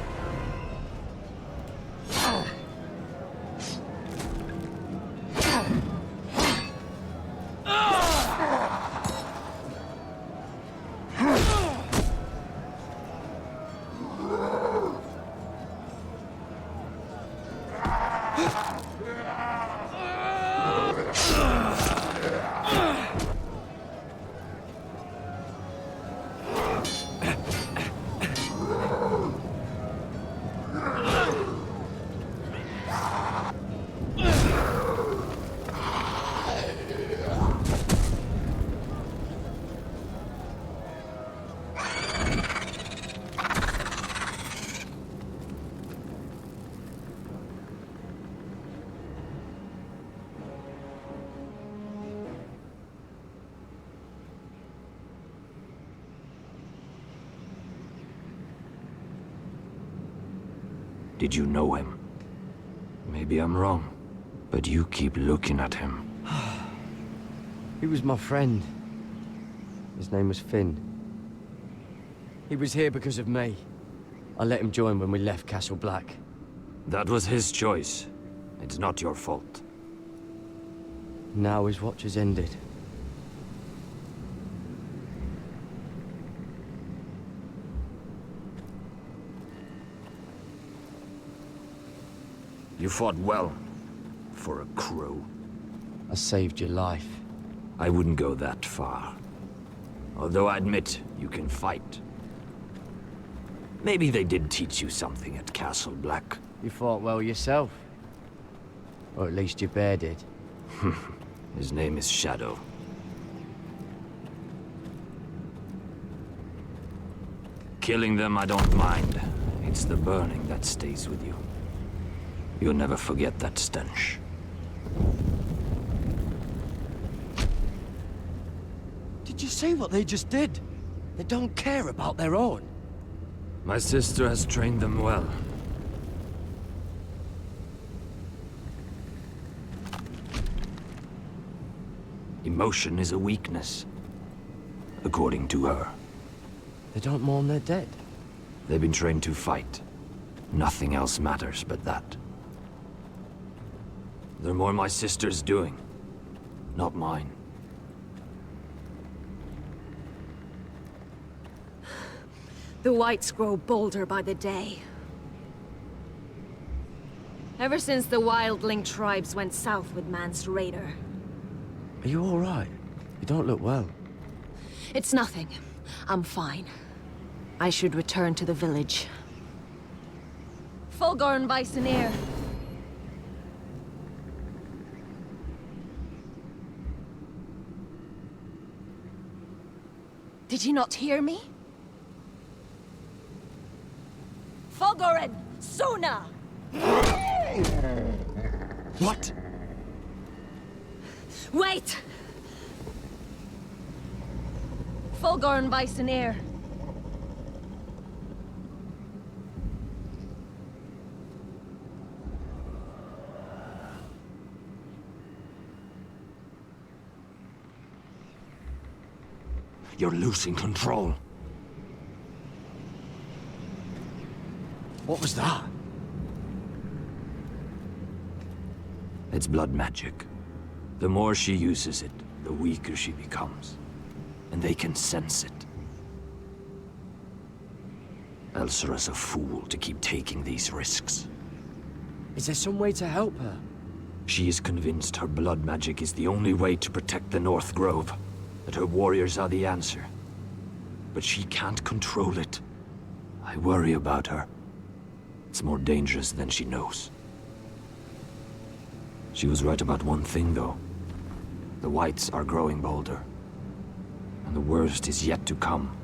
S21: Did you know him? Maybe I'm wrong, but you keep looking at him.
S10: He was my friend. His name was Finn. He was here because of me. I let him join when we left Castle Black.
S21: That was his choice. It's not your fault.
S10: Now his watch has ended.
S21: You fought well. For a crow.
S10: I saved your life.
S21: I wouldn't go that far. Although I admit, you can fight. Maybe they did teach you something at Castle Black.
S10: You fought well yourself. Or at least your bear did.
S21: His name is Shadow. Killing them I don't mind. It's the burning that stays with you. You'll never forget that stench.
S10: Did you see what they just did? They don't care about their own.
S21: My sister has trained them well. Emotion is a weakness, according to her.
S10: They don't mourn their dead.
S21: They've been trained to fight. Nothing else matters but that. They're more my sister's doing, not mine.
S15: The Whites grow bolder by the day. Ever since the Wildling tribes went south with Man's Raider.
S10: Are you all right? You don't look well.
S15: It's nothing. I'm fine. I should return to the village. Fulgorn Bisoneer. Did you not hear me? Fulgorn! Suna!
S10: What?
S15: Wait! Fulgorn Bisoneer.
S21: You're losing control.
S10: What was that?
S21: It's blood magic. The more she uses it, the weaker she becomes. And they can sense it. Elsera's a fool to keep taking these risks.
S10: Is there some way to help her?
S21: She is convinced her blood magic is the only way to protect the North Grove. That her warriors are the answer. But she can't control it. I worry about her. It's more dangerous than she knows. She was right about one thing, though. The Whites are growing bolder. And the worst is yet to come.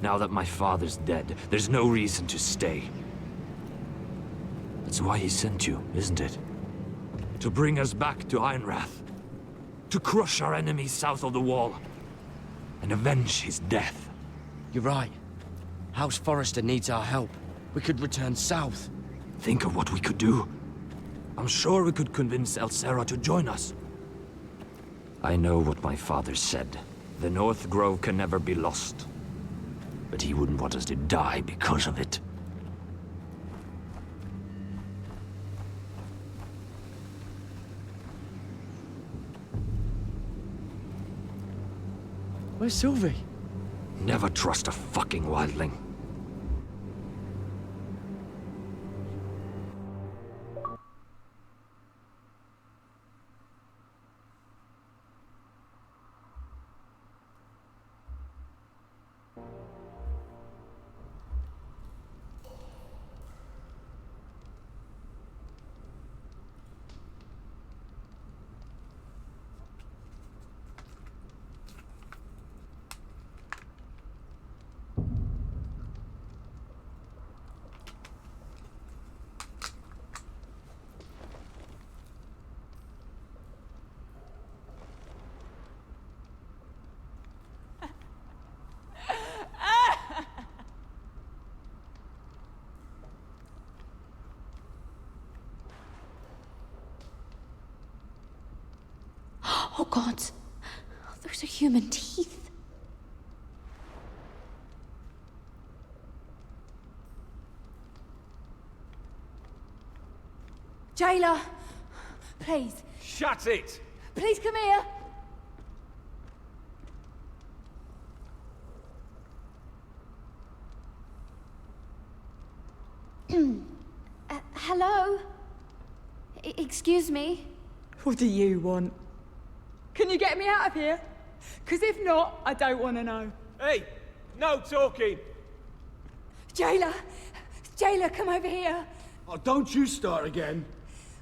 S21: Now that my father's dead, there's no reason to stay. That's why he sent you, isn't it? To bring us back to Ironrath. To crush our enemies south of the Wall. And avenge his death.
S10: You're right. House Forrester needs our help. We could return south.
S21: Think of what we could do. I'm sure we could convince Elsera to join us. I know what my father said. The North Grove can never be lost. But he wouldn't want us to die because of it.
S10: Where's Sylvie?
S21: Never trust a fucking wildling.
S4: Oh, God. Those are human teeth.
S1: Jailer, please.
S17: Shut it!
S1: Please come here.
S4: Hello? Excuse me?
S1: What do you want? Can you get me out of here? Because if not, I don't want to know.
S17: Hey, no talking.
S1: Jailer! Jailer, come over here.
S11: Oh, don't you start again.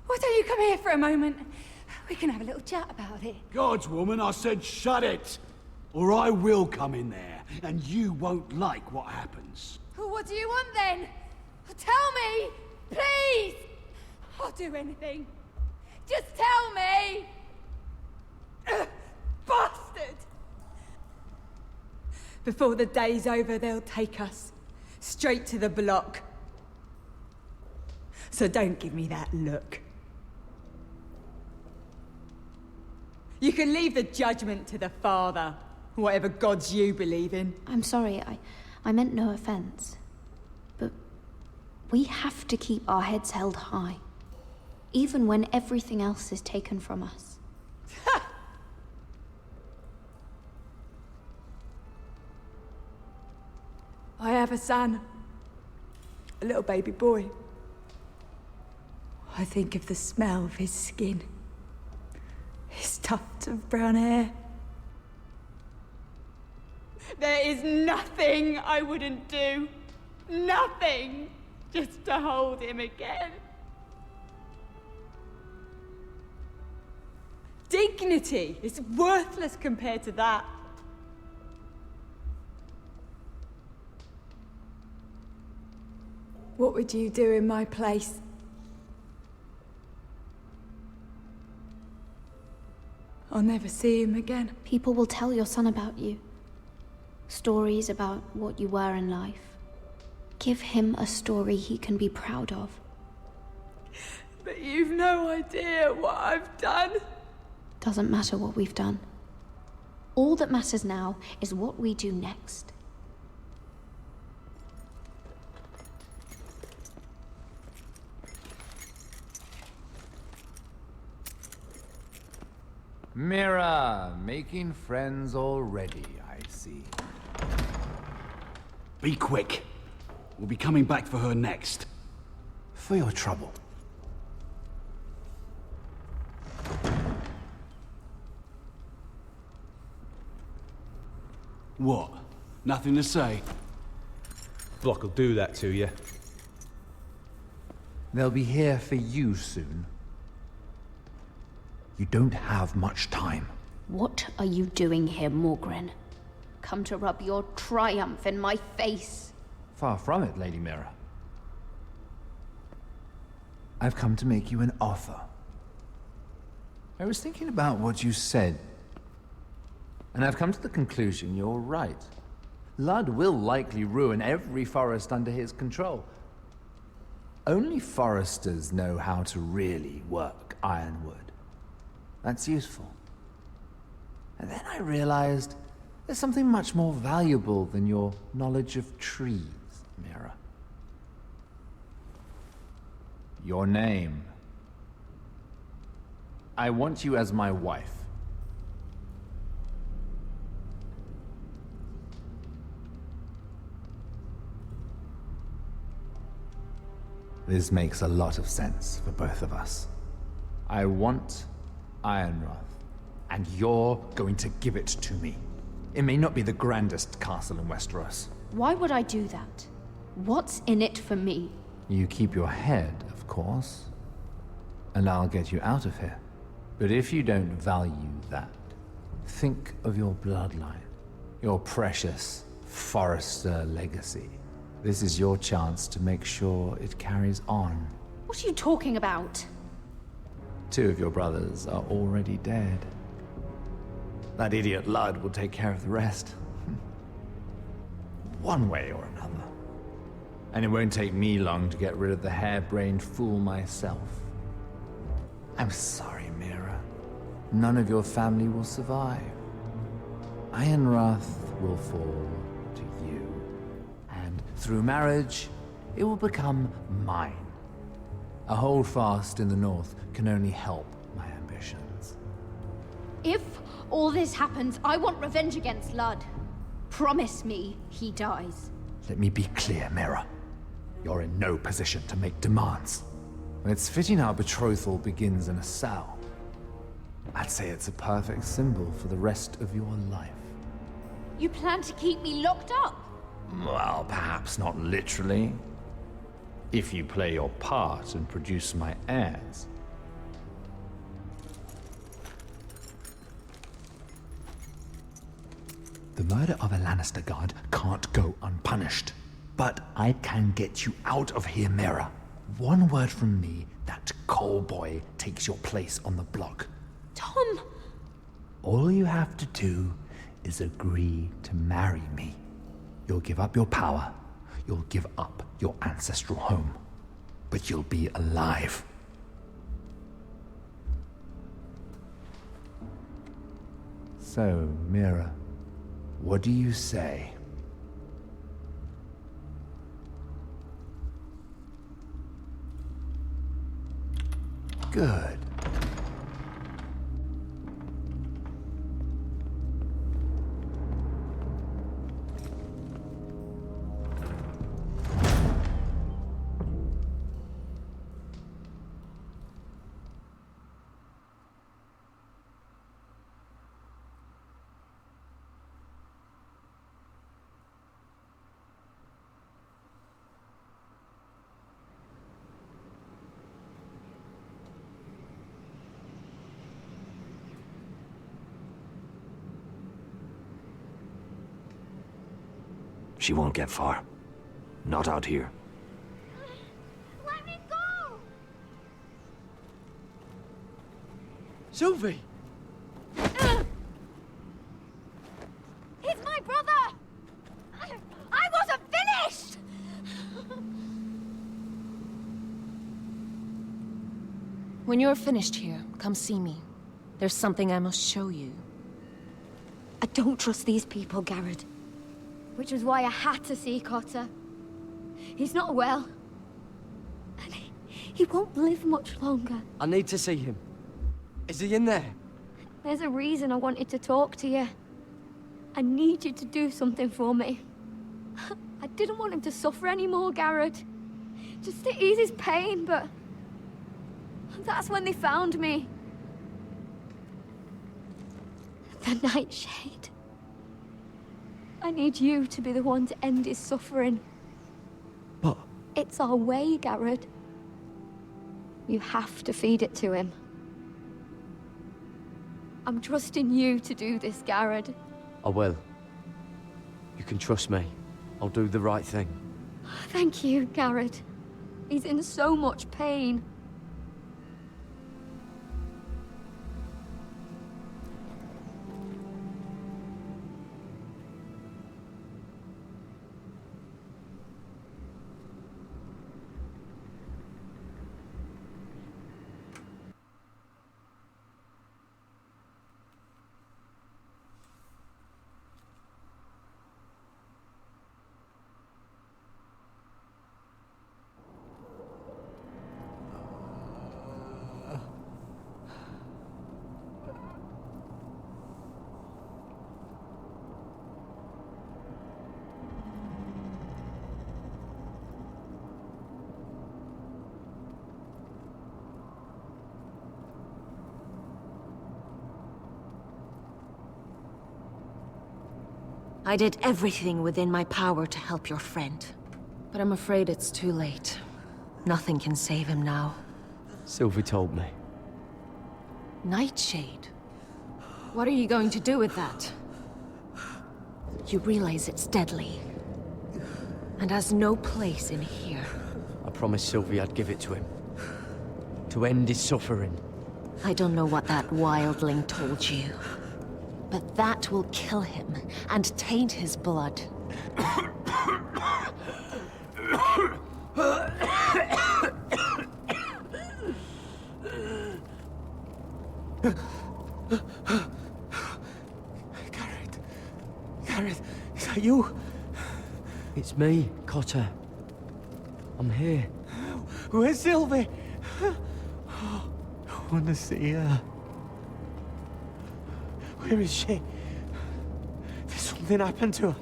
S1: Why don't you come here for a moment? We can have a little chat about it.
S11: God's woman, I said shut it. Or I will come in there, and you won't like what happens.
S1: Well, what do you want then? Tell me! Please! I'll do anything. Just tell me! Bastard! Before the day's over, they'll take us straight to the block. So don't give me that look. You can leave the judgment to the Father, whatever gods you believe in.
S4: I'm sorry, I meant no offense. But we have to keep our heads held high, even when everything else is taken from us.
S1: I have a son. A little baby boy. I think of the smell of his skin. His tuft of brown hair. There is nothing I wouldn't do. Nothing. Just to hold him again. Dignity is worthless compared to that. What would you do in my place? I'll never see him again.
S4: People will tell your son about you. Stories about what you were in life. Give him a story he can be proud of.
S1: But you've no idea what I've done.
S4: Doesn't matter what we've done. All that matters now is what we do next.
S8: Mira, making friends already, I see.
S11: Be quick. We'll be coming back for her next.
S8: For your trouble.
S11: What? Nothing to say?
S17: Block will do that to you.
S8: They'll be here for you soon. You don't have much time.
S4: What are you doing here, Mugen? Come to rub your triumph in my face.
S8: Far from it, Lady Mira. I've come to make you an offer. I was thinking about what you said, and I've come to the conclusion you're right. Ludd will likely ruin every forest under his control. Only foresters know how to really work ironwood. That's useful. And then I realized there's something much more valuable than your knowledge of trees, Mira. Your name. I want you as my wife. This makes a lot of sense for both of us. I want Ironrath, and you're going to give it to me. It may not be the grandest castle in Westeros.
S4: Why would I do that? What's in it for me?
S8: You keep your head, of course, and I'll get you out of here. But if you don't value that, think of your bloodline, your precious Forrester legacy. This is your chance to make sure it carries on.
S4: What are you talking about?
S8: 2 of your brothers are already dead. That idiot Ludd will take care of the rest. One way or another. And it won't take me long to get rid of the harebrained fool myself. I'm sorry, Mira. none of your family will survive. Ironrath will fall to you, and through marriage, it will become mine. A holdfast in the north can only help my ambitions.
S4: If all this happens, I want revenge against Ludd. Promise me he dies.
S8: Let me be clear, Mira. You're in no position to make demands. It's fitting our betrothal begins in a cell. I'd say it's a perfect symbol for the rest of your life.
S4: You plan to keep me locked up?
S8: Well, perhaps not literally. If you play your part and produce my heirs. The murder of a Lannister guard can't go unpunished. But I can get you out of here, Mira. One word from me, that coal boy takes your place on the block.
S4: Tom!
S8: All you have to do is agree to marry me. You'll give up your power. You'll give up your ancestral home. But you'll be alive. So, Mira, what do you say? Good.
S21: She won't get far. Not out here.
S9: Let me go!
S10: Sylvie!
S9: He's my brother! I wasn't finished!
S15: When you're finished here, come see me. There's something I must show you.
S9: I don't trust these people, Garrett. Which was why I had to see Cotter. He's not well. And he won't live much longer.
S10: I need to see him. Is he in there?
S9: There's a reason I wanted to talk to you. I need you to do something for me. I didn't want him to suffer anymore, Garrett. Just to ease his pain, but... that's when they found me. The Nightshade. I need you to be the one to end his suffering.
S10: But...
S9: it's our way, Garrett. You have to feed it to him. I'm trusting you to do this, Garrett.
S10: I will. You can trust me. I'll do the right thing.
S9: Thank you, Garrett. He's in so much pain.
S15: I did everything within my power to help your friend. But I'm afraid it's too late. Nothing can save him now.
S10: Sylvie told me.
S15: Nightshade? What are you going to do with that? You realize it's deadly. And has no place in here.
S10: I promised Sylvie I'd give it to him. To end his suffering.
S15: I don't know what that wildling told you. But that will kill him and taint his blood.
S10: It's me, Cotter. I'm here.
S13: Where's Sylvie? I want to see her. Where is she? Did something happen to her?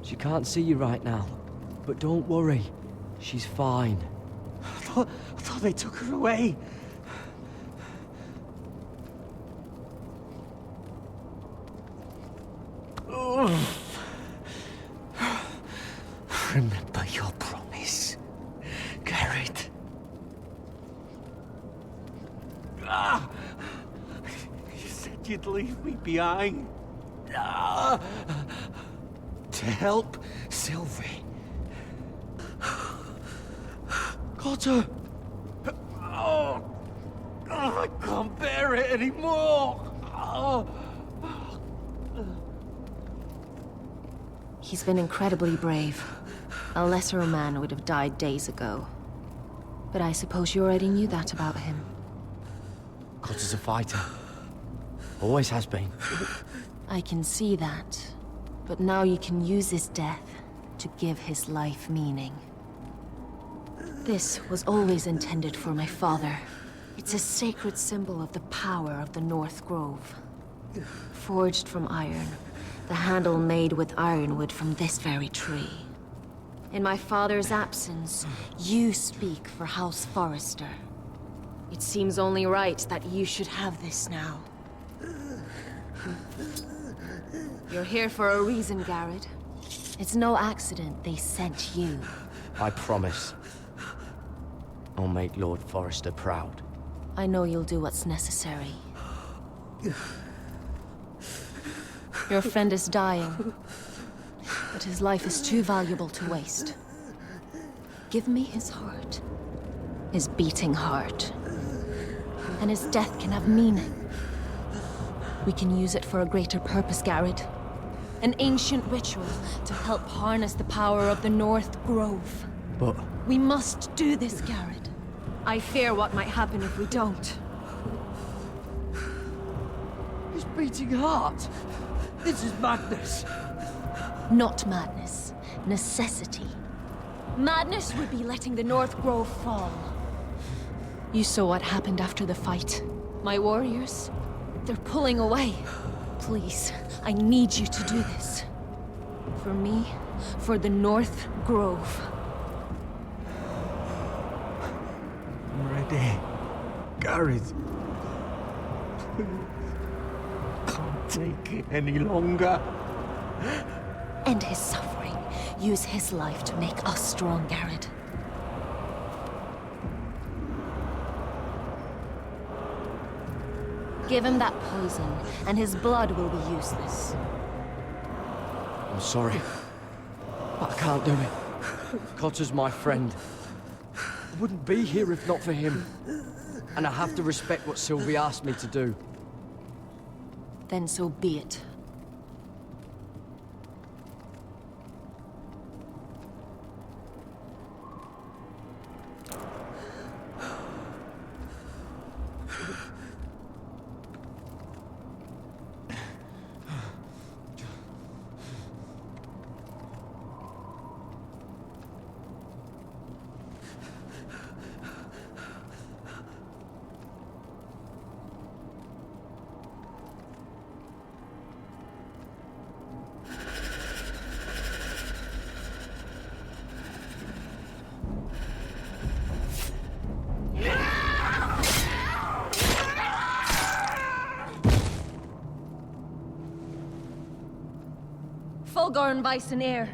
S10: She can't see you right now, but don't worry. She's fine.
S13: I thought they took her away. Remember your promise, Garrett. You said you'd leave me behind. To help Sylvie. Cotter! Oh, I can't bear it anymore!
S15: He's been incredibly brave. A lesser man would have died days ago. But I suppose you already knew that about him.
S10: Cotter's a fighter. Always has been.
S15: I can see that. But now you can use his death to give his life meaning. This was always intended for my father. It's a sacred symbol of the power of the North Grove. Forged from iron, the handle made with ironwood from this very tree. In my father's absence, you speak for House Forrester. It seems only right that you should have this now. You're here for a reason, Garrett. It's no accident they sent you.
S10: I promise. I'll make Lord Forrester proud.
S15: I know you'll do what's necessary. Your friend is dying, but his life is too valuable to waste. Give me his heart. His beating heart. And his death can have meaning. We can use it for a greater purpose, Garrett. An ancient ritual to help harness the power of the North Grove.
S10: But...
S15: We must do this, Garrett. I fear what might happen if we don't.
S10: His beating heart! This is madness!
S15: Not madness. Necessity. Madness would be letting the North Grove fall. You saw what happened after the fight. My warriors, they're pulling away. Please, I need you to do this. For me, for the North Grove.
S13: I'm ready. Garrett. Please. Can't take it any longer.
S15: End his suffering. Use his life to make us strong, Garrett. Give him that poison, and his blood will be useless.
S10: I'm sorry, but I can't do it. Cotter's my friend. I wouldn't be here if not for him. And I have to respect what Sylvie asked me to do.
S15: Then so be it. Fulgorn Bison Air.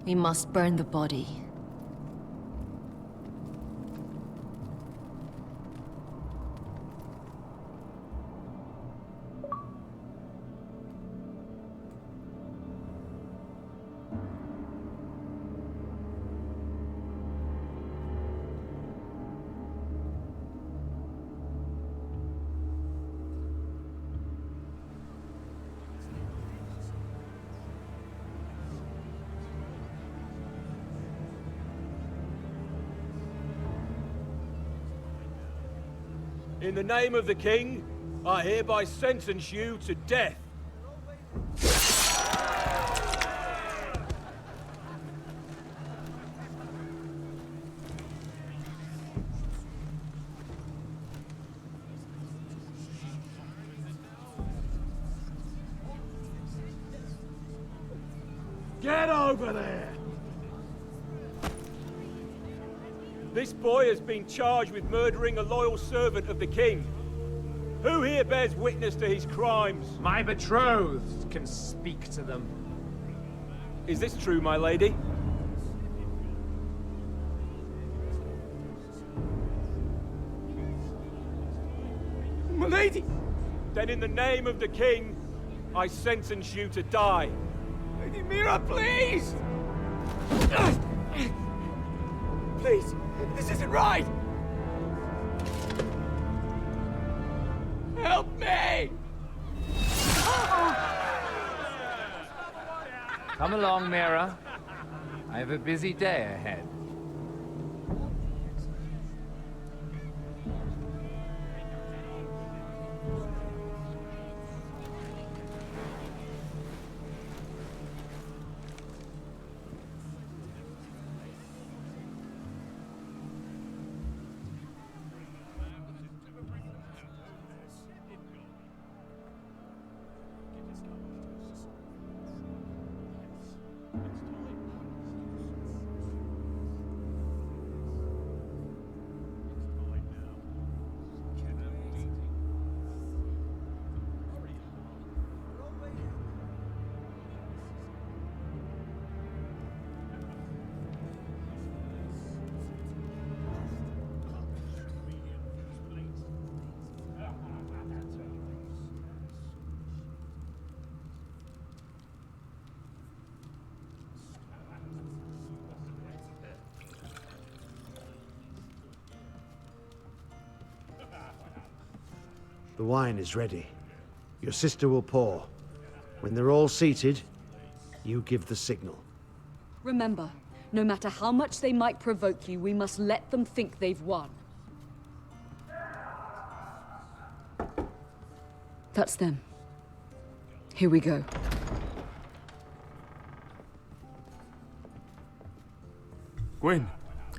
S15: We must burn the body.
S17: In the name of the king, I hereby sentence you to death.
S11: Get over there!
S17: This boy has been charged with murdering a loyal servant of the king. Who here bears witness to his crimes?
S8: My betrothed can speak to them.
S17: Is this true, my lady?
S11: My lady!
S17: Then in the name of the king, I sentence you to die.
S11: Lady Mira, please! Please, this isn't right! Help me!
S8: Come along, Mira. I have a busy day ahead.
S19: The wine is ready. Your sister will pour. When they're all seated, you give the signal.
S18: Remember, no matter how much they might provoke you, we must let them think they've won. That's them. Here we go.
S12: Gwyn.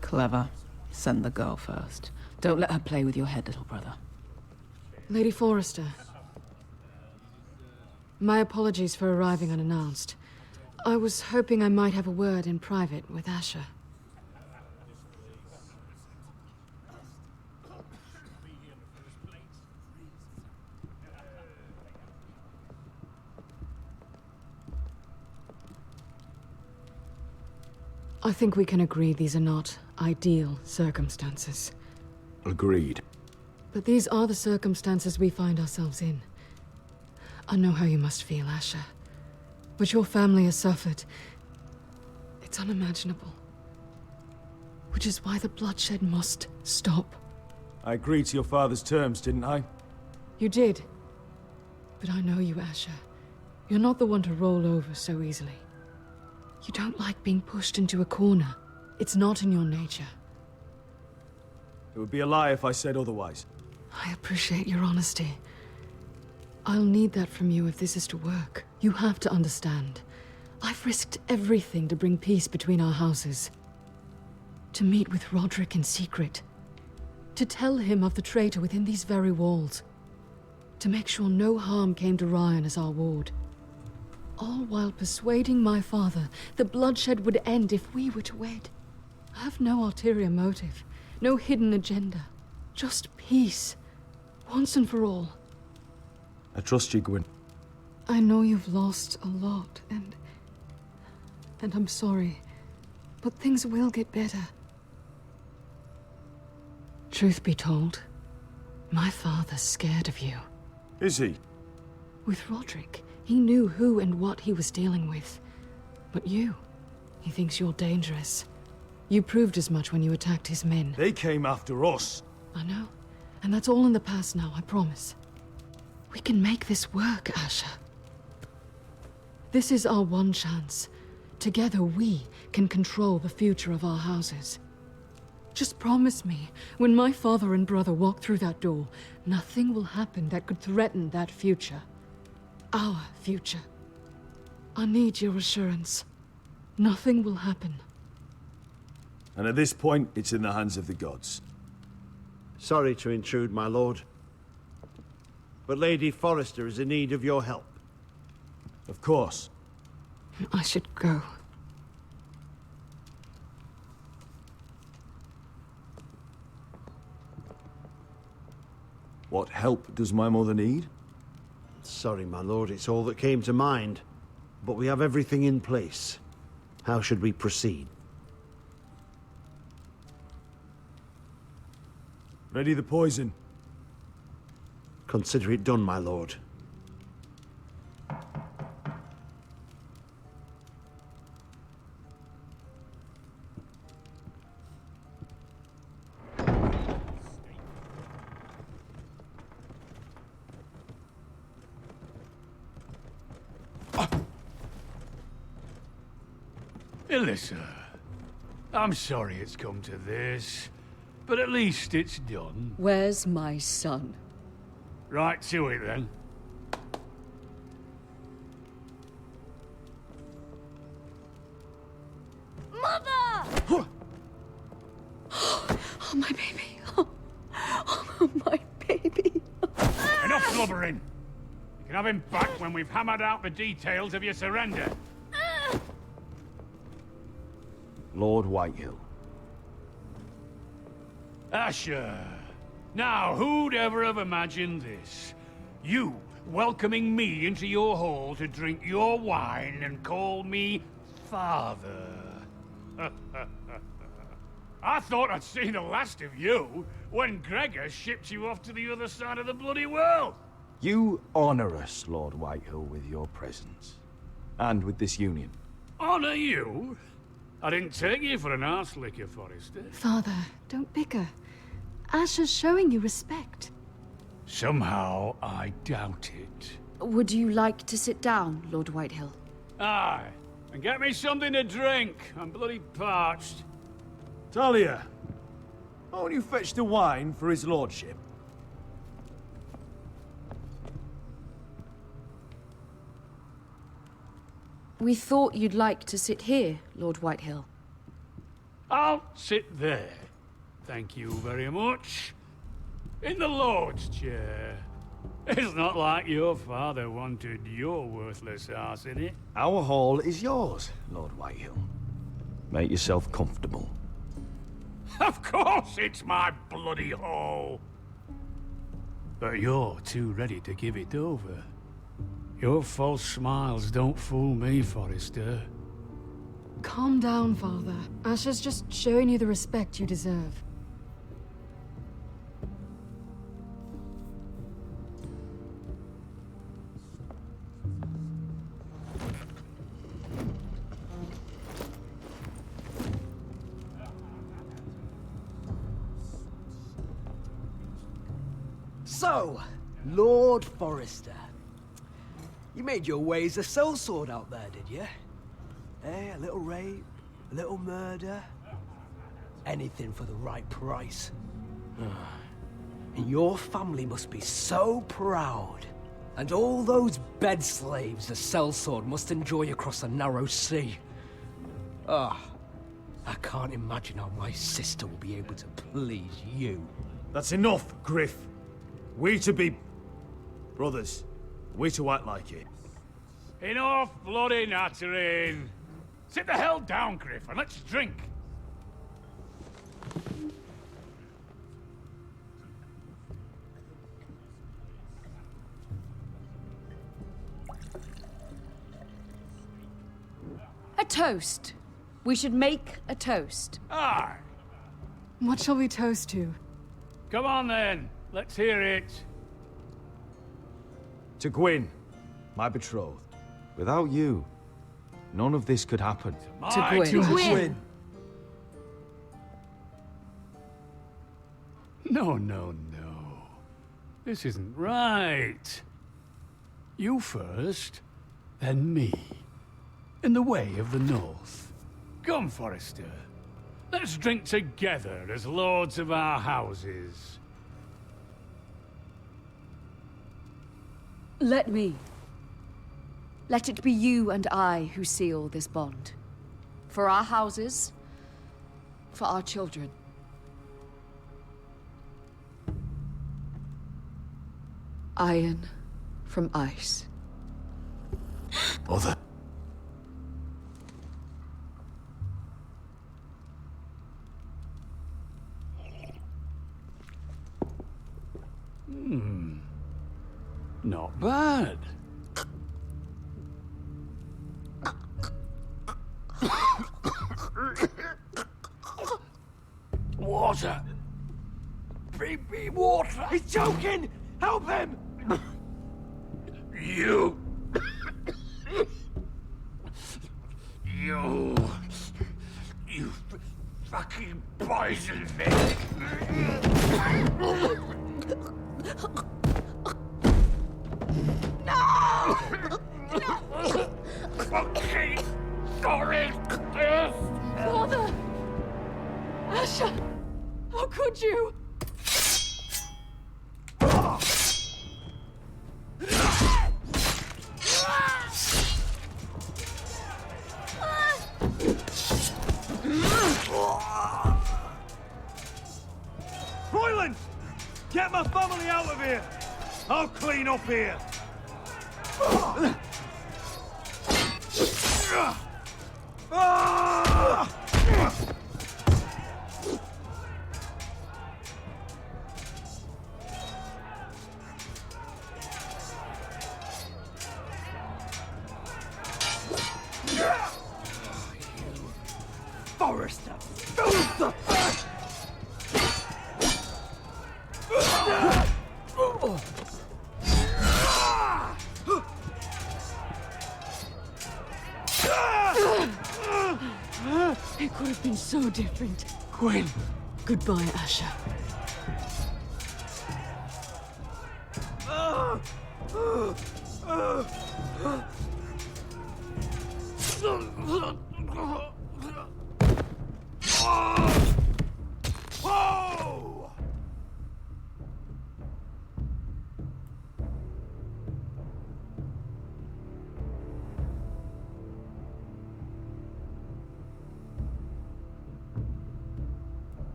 S16: Clever. Send the girl first. Don't let her play with your head, little brother.
S5: Lady Forrester. My apologies for arriving unannounced. I was hoping I might have a word in private with Asher. I think we can agree these are not ideal circumstances.
S11: Agreed.
S5: But these are the circumstances we find ourselves in. I know how you must feel, Asher. What your family has suffered, it's unimaginable. Which is why the bloodshed must stop.
S12: I agreed to your father's terms, didn't I?
S5: You did. But I know you, Asher. You're not the one to roll over so easily. You don't like being pushed into a corner. It's not in your nature.
S12: It would be a lie if I said otherwise.
S5: I appreciate your honesty. I'll need that from you if this is to work. You have to understand. I've risked everything to bring peace between our houses. To meet with Roderick in secret. To tell him of the traitor within these very walls. To make sure no harm came to Ryan as our ward. All while persuading my father the bloodshed would end if we were to wed. I have no ulterior motive, no hidden agenda. Just peace. Once and for all.
S12: I trust you, Gwyn.
S5: I know you've lost a lot, and I'm sorry, but things will get better. Truth be told, my father's scared of you.
S12: Is he?
S5: With Roderick, he knew who and what he was dealing with. But you, he thinks you're dangerous. You proved as much when you attacked his men.
S12: They came after us.
S5: I know. And that's all in the past now, I promise. We can make this work, Asher. This is our one chance. Together we can control the future of our houses. Just promise me, when my father and brother walk through that door, nothing will happen that could threaten that future. Our future. I need your assurance. Nothing will happen.
S14: And at this point, it's in the hands of the gods.
S19: Sorry to intrude, my lord. But Lady Forrester is in need of your help.
S14: Of course.
S5: I should go.
S14: What help does my mother need?
S19: Sorry, my lord, it's all that came to mind. But we have everything in place. How should we proceed?
S14: Ready the poison.
S19: Consider it done, my lord.
S3: Alyssa, I'm sorry it's come to this, but at least it's done.
S18: Where's my son?
S3: Right to it, then.
S1: Mother!
S18: Oh, my baby. Oh, my baby.
S3: Enough blubbering. You can have him back when we've hammered out the details of your surrender.
S12: Lord Whitehill.
S3: Asher. Now, who'd ever have imagined this? You welcoming me into your hall to drink your wine and call me father. I thought I'd seen the last of you when Gregor shipped you off to the other side of the bloody world.
S12: You honor us, Lord Whitehill, with your presence. And with this union.
S3: Honor you? I didn't take you for an arse licker, Forrester.
S5: Father, don't bicker. Asher's showing you respect.
S3: Somehow, I doubt it.
S18: Would you like to sit down, Lord Whitehill?
S3: Aye, and get me something to drink. I'm bloody parched.
S14: Talia, won't you fetch the wine for his lordship?
S18: We thought you'd like to sit here, Lord Whitehill.
S3: I'll sit there. Thank you very much. In the Lord's chair. It's not like your father wanted your worthless ass in it.
S12: Our hall is yours, Lord Whitehill. Make yourself comfortable.
S3: Of course it's my bloody hall. But you're too ready to give it over. Your false smiles don't fool me, Forrester.
S5: Calm down, Father. Asher's just showing you the respect you deserve.
S10: So, Lord Forrester. You made your way as a sellsword out there, did you? Eh, a little rape, a little murder. Anything for the right price. And your family must be so proud. And all those bed slaves a sellsword must enjoy across a narrow sea. I can't imagine how my sister will be able to please you.
S14: That's enough, Griff. We to be brothers. We to act like it.
S3: Enough bloody nattering. Sit the hell down, Griff, and let's drink.
S18: A toast. We should make a toast.
S3: Aye.
S5: What shall we toast to?
S3: Come on then. Let's hear it.
S12: To Gwyn, my betrothed. Without you, none of this could happen.
S18: To Gwyn.
S5: To Gwyn.
S3: No, no, no. This isn't right. You first, then me. In the way of the North. Come, Forrester. Let's drink together as lords of our houses.
S18: Let me. Let it be you and I who seal this bond. For our houses, for our children. Iron from ice.
S12: Mother.
S3: Not bad. Water. Bring me water.
S13: He's choking! Help him!
S3: You. You fucking poisoned me.
S1: No!
S3: Fucking sorry.
S18: Father! Asher! How could you?
S12: Royland! Get my family out of here! I'll clean up here!
S13: Forrester! Filth!
S18: It could have been so different.
S5: Gwen. Goodbye, Asher.
S12: Whoa!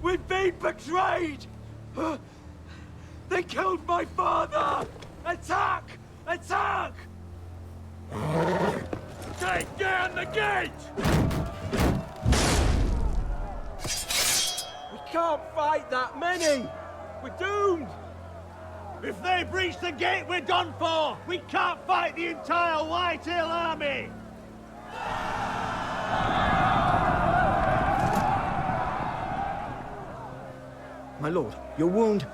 S13: We've been betrayed! They killed my father! Attack! Attack!
S3: Take down the gate!
S13: We can't fight that many! We're doomed!
S12: If they breach the gate, we're done for! We can't fight the entire Whitetail army!
S22: My lord, your wound?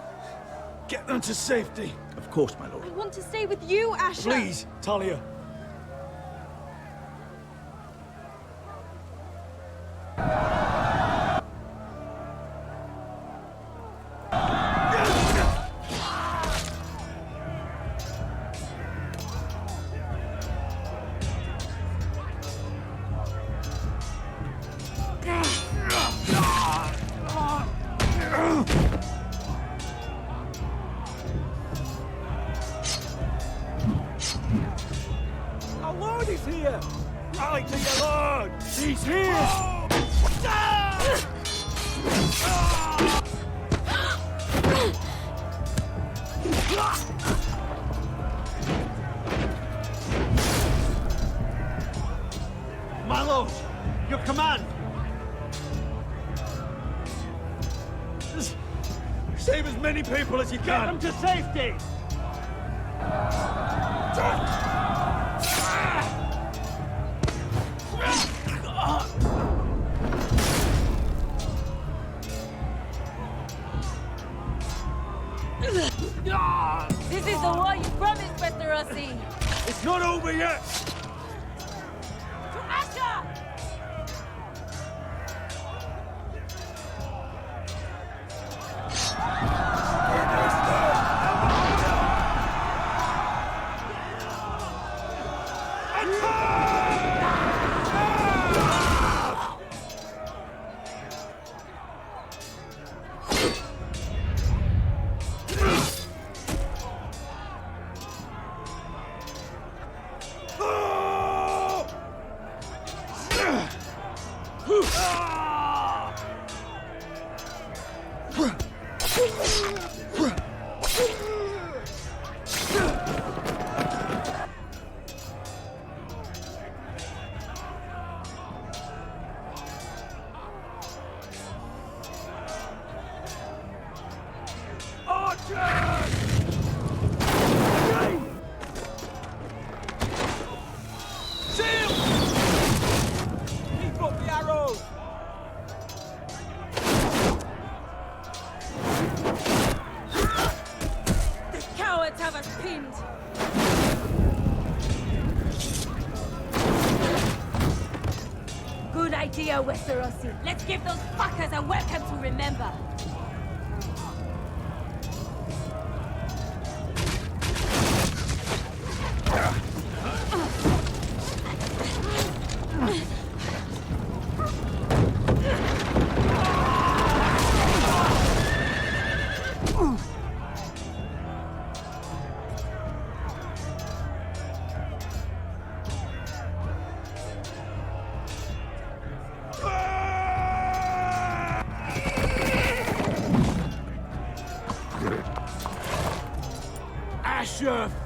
S12: Get them to safety.
S22: Of course, my lord.
S20: I want to stay with you, Asher!
S12: Please, Talia.
S13: Our lord is here!
S12: Rally to your lord!
S13: He's here!
S19: My lord, your command!
S14: Save as many people as you can!
S19: Get them to safety!
S2: This is the war you promised, Mr. Rossi!
S14: It's not over yet!
S2: To Asher! Westerosi. Let's give those fuckers a welcome to remember.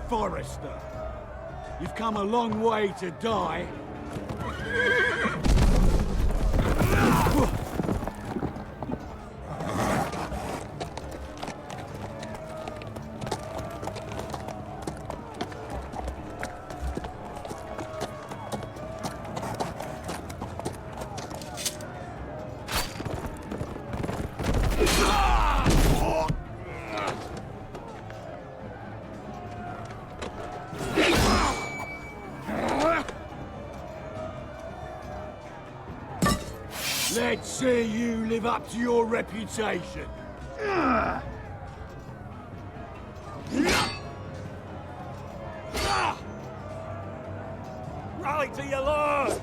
S11: Forrester, you've come a long way to die. Let's see you live up to your reputation.
S14: Rally to your lord!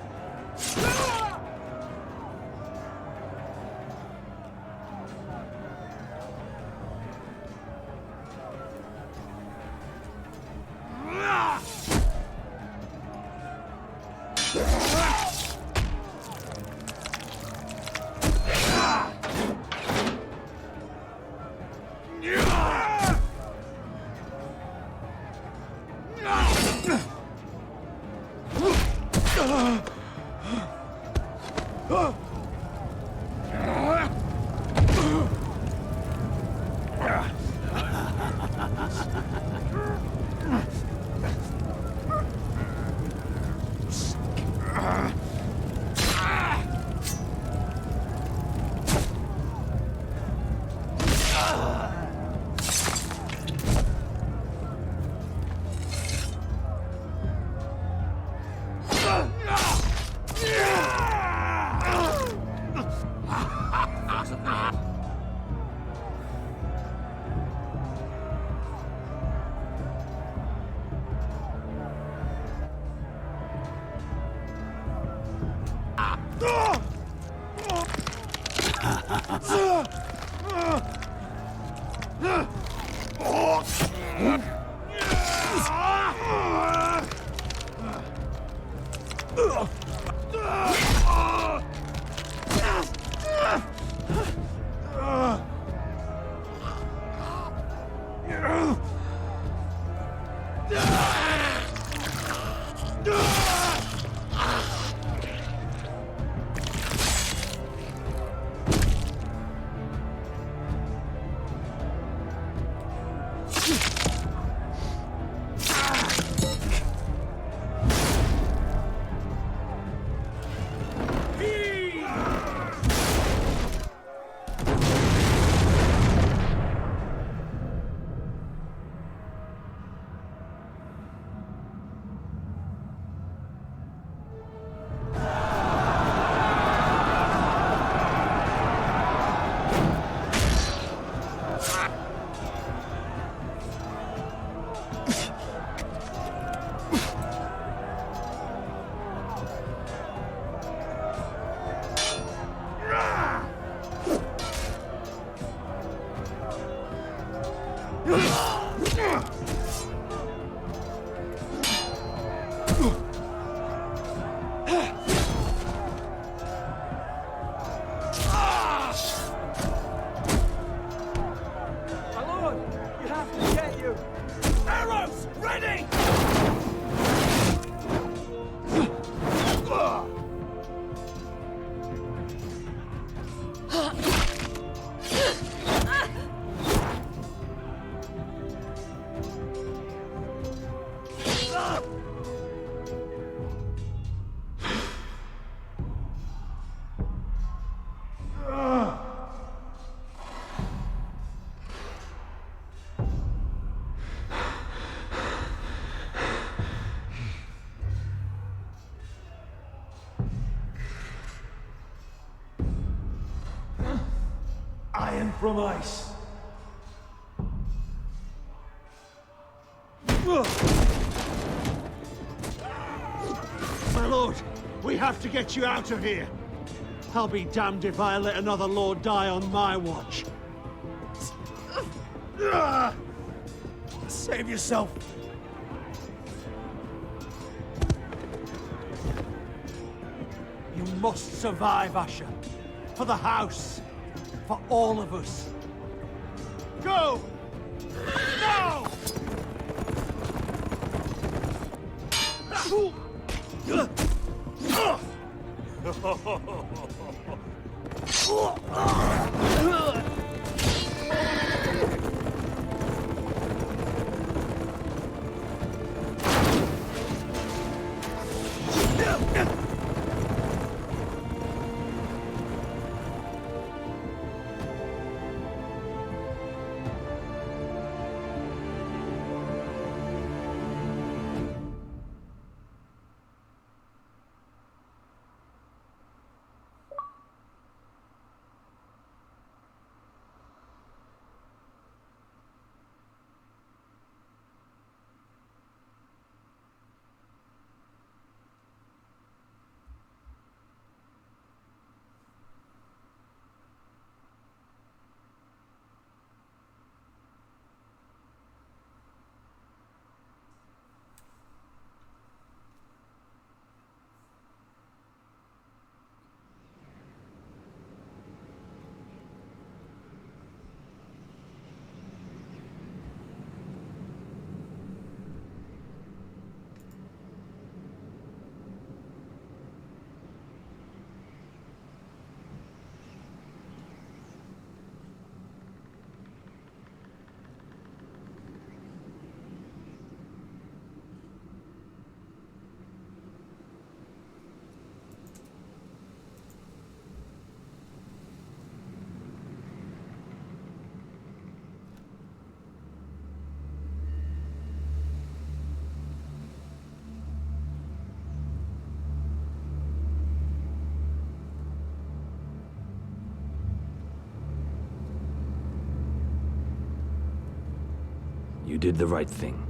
S12: Iron from ice.
S19: My lord, we have to get you out of here. I'll be damned if I let another lord die on my watch.
S12: Save yourself.
S19: You must survive, Asher. For the house. For all of us. Go! Now!
S21: You did the right thing.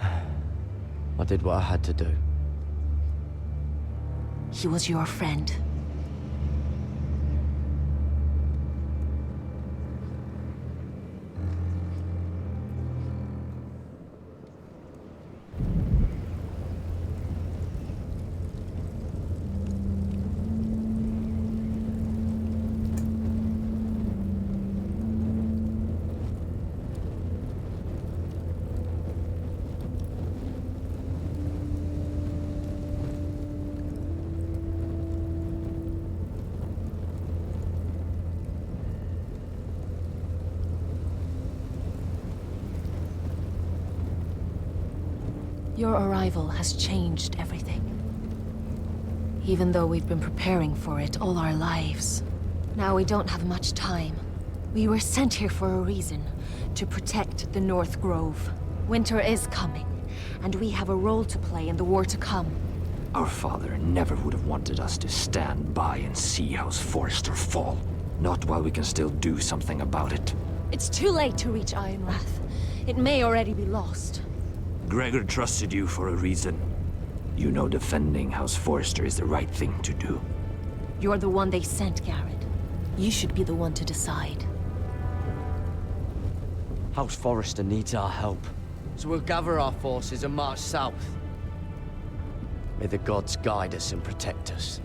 S10: I did what I had to do.
S15: He was your friend. Your arrival has changed everything. Even though we've been preparing for it all our lives. Now we don't have much time. We were sent here for a reason. To protect the North Grove. Winter is coming, and we have a role to play in the war to come.
S21: Our father never would have wanted us to stand by and see House Forrester fall. Not while we can still do something about it.
S15: It's too late to reach Ironrath. It may already be lost.
S21: Gregor trusted you for a reason. You know defending House Forrester is the right thing to do.
S15: You're the one they sent, Garrett. You should be the one to decide.
S10: House Forrester needs our help. So we'll gather our forces and march south. May the gods guide us and protect us.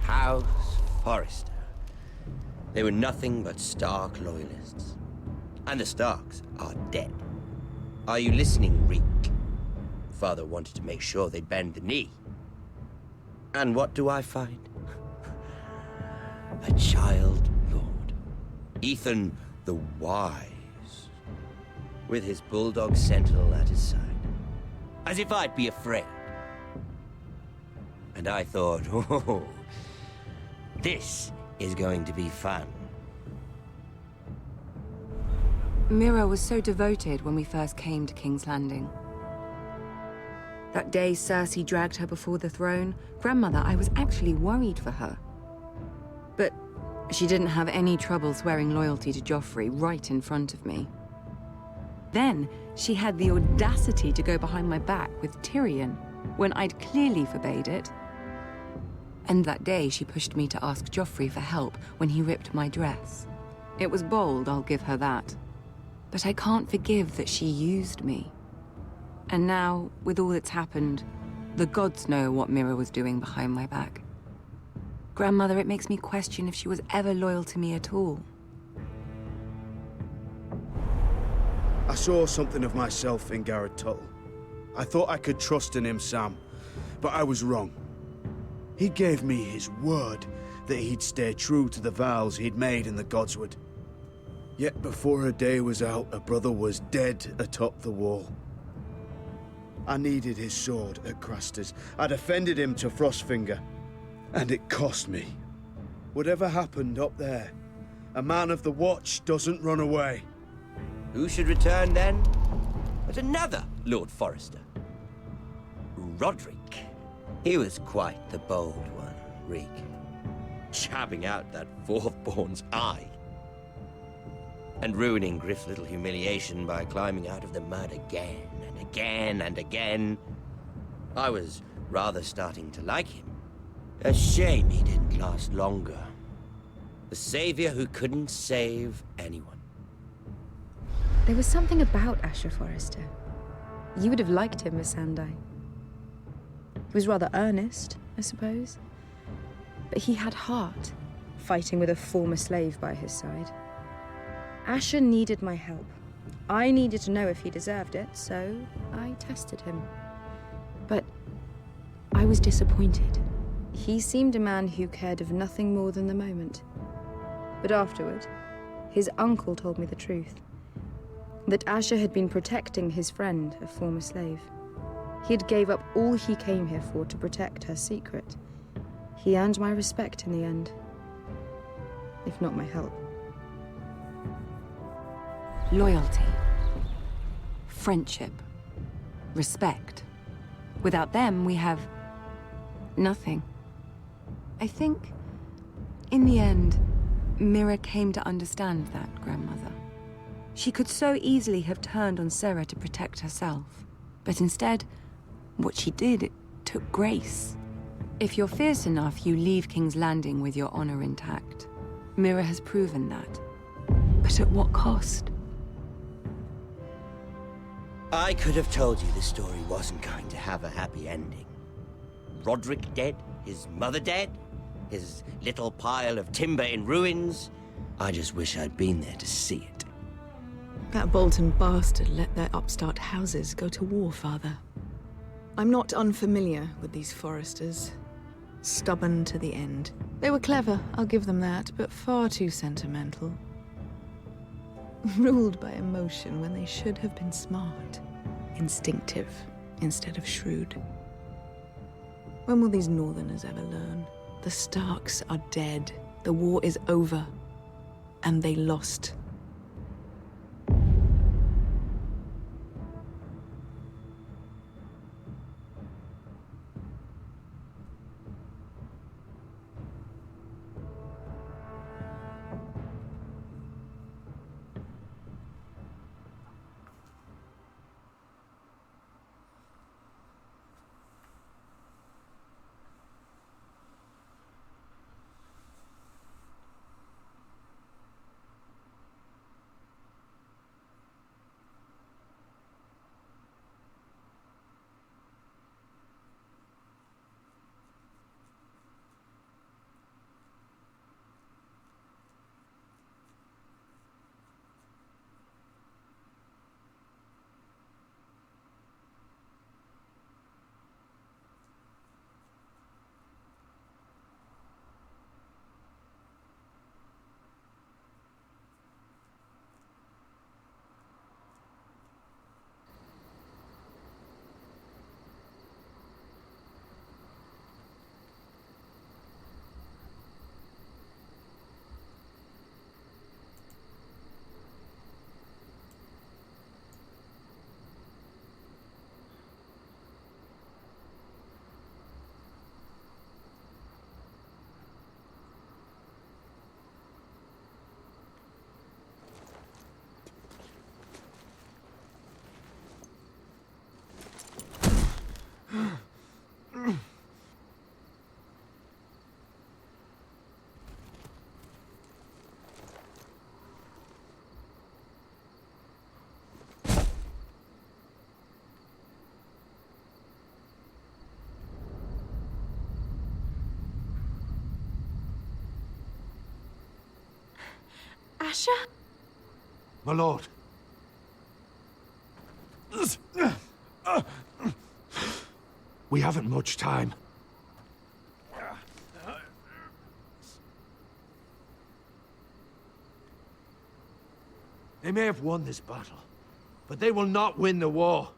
S6: House Forrester. They were nothing but Stark loyalists. And the Starks are dead. Are you listening, Reek? Father wanted to make sure they'd bend the knee. And what do I find? A child lord. Ethan the Wise. With his bulldog sentinel at his side. As if I'd be afraid. And I thought, oh, this is going to be fun.
S7: Mira was so devoted when we first came to King's Landing. That day Cersei dragged her before the throne, Grandmother, I was actually worried for her. But she didn't have any trouble swearing loyalty to Joffrey right in front of me. Then she had the audacity to go behind my back with Tyrion, when I'd clearly forbade it. And that day she pushed me to ask Joffrey for help when he ripped my dress. It was bold, I'll give her that. But I can't forgive that she used me. And now, with all that's happened, the gods know what Mira was doing behind my back. Grandmother, it makes me question if she was ever loyal to me at all.
S11: I saw something of myself in Garrett Tuttle. I thought I could trust in him, Sam, but I was wrong. He gave me his word that he'd stay true to the vows he'd made in the Godswood. Yet before a day was out, a brother was dead atop the wall. I needed his sword at Craster's. I defended him to Frostfinger, and it cost me. Whatever happened up there, a man of the Watch doesn't run away.
S6: Who should return then? But another Lord Forrester. Roderick. He was quite the bold one, Reek. Chapping out that fourth-born's eye. And ruining Griff's little humiliation by climbing out of the mud again and again and again. I was rather starting to like him. A shame he didn't last longer. The savior who couldn't save anyone.
S7: There was something about Asher Forrester. You would have liked him, Miss Sandai. He was rather earnest, I suppose. But he had heart, fighting with a former slave by his side. Asher needed my help. I needed to know if he deserved it, so I tested him. But I was disappointed. He seemed a man who cared of nothing more than the moment. But afterward, his uncle told me the truth. That Asher had been protecting his friend, a former slave. He had gave up all he came here for to protect her secret. He earned my respect in the end, if not my help. Loyalty, friendship, respect. Without them, we have nothing. I think, in the end, Mira came to understand that, Grandmother. She could so easily have turned on Sera to protect herself. But instead, what she did, it took grace. If you're fierce enough, you leave King's Landing with your honor intact. Mira has proven that. But at what cost?
S6: I could have told you the story wasn't going to have a happy ending. Roderick dead, his mother dead, his little pile of timber in ruins. I just wish I'd been there to see it.
S5: That Bolton bastard let their upstart houses go to war, Father. I'm not unfamiliar with these Forresters. Stubborn to the end. They were clever, I'll give them that, but far too sentimental. Ruled by emotion when they should have been smart. Instinctive instead of shrewd. When will these Northerners ever learn? The Starks are dead. The war is over. And they lost.
S20: Asher?
S19: My lord. We haven't much time. They may have won this battle, but they will not win the war.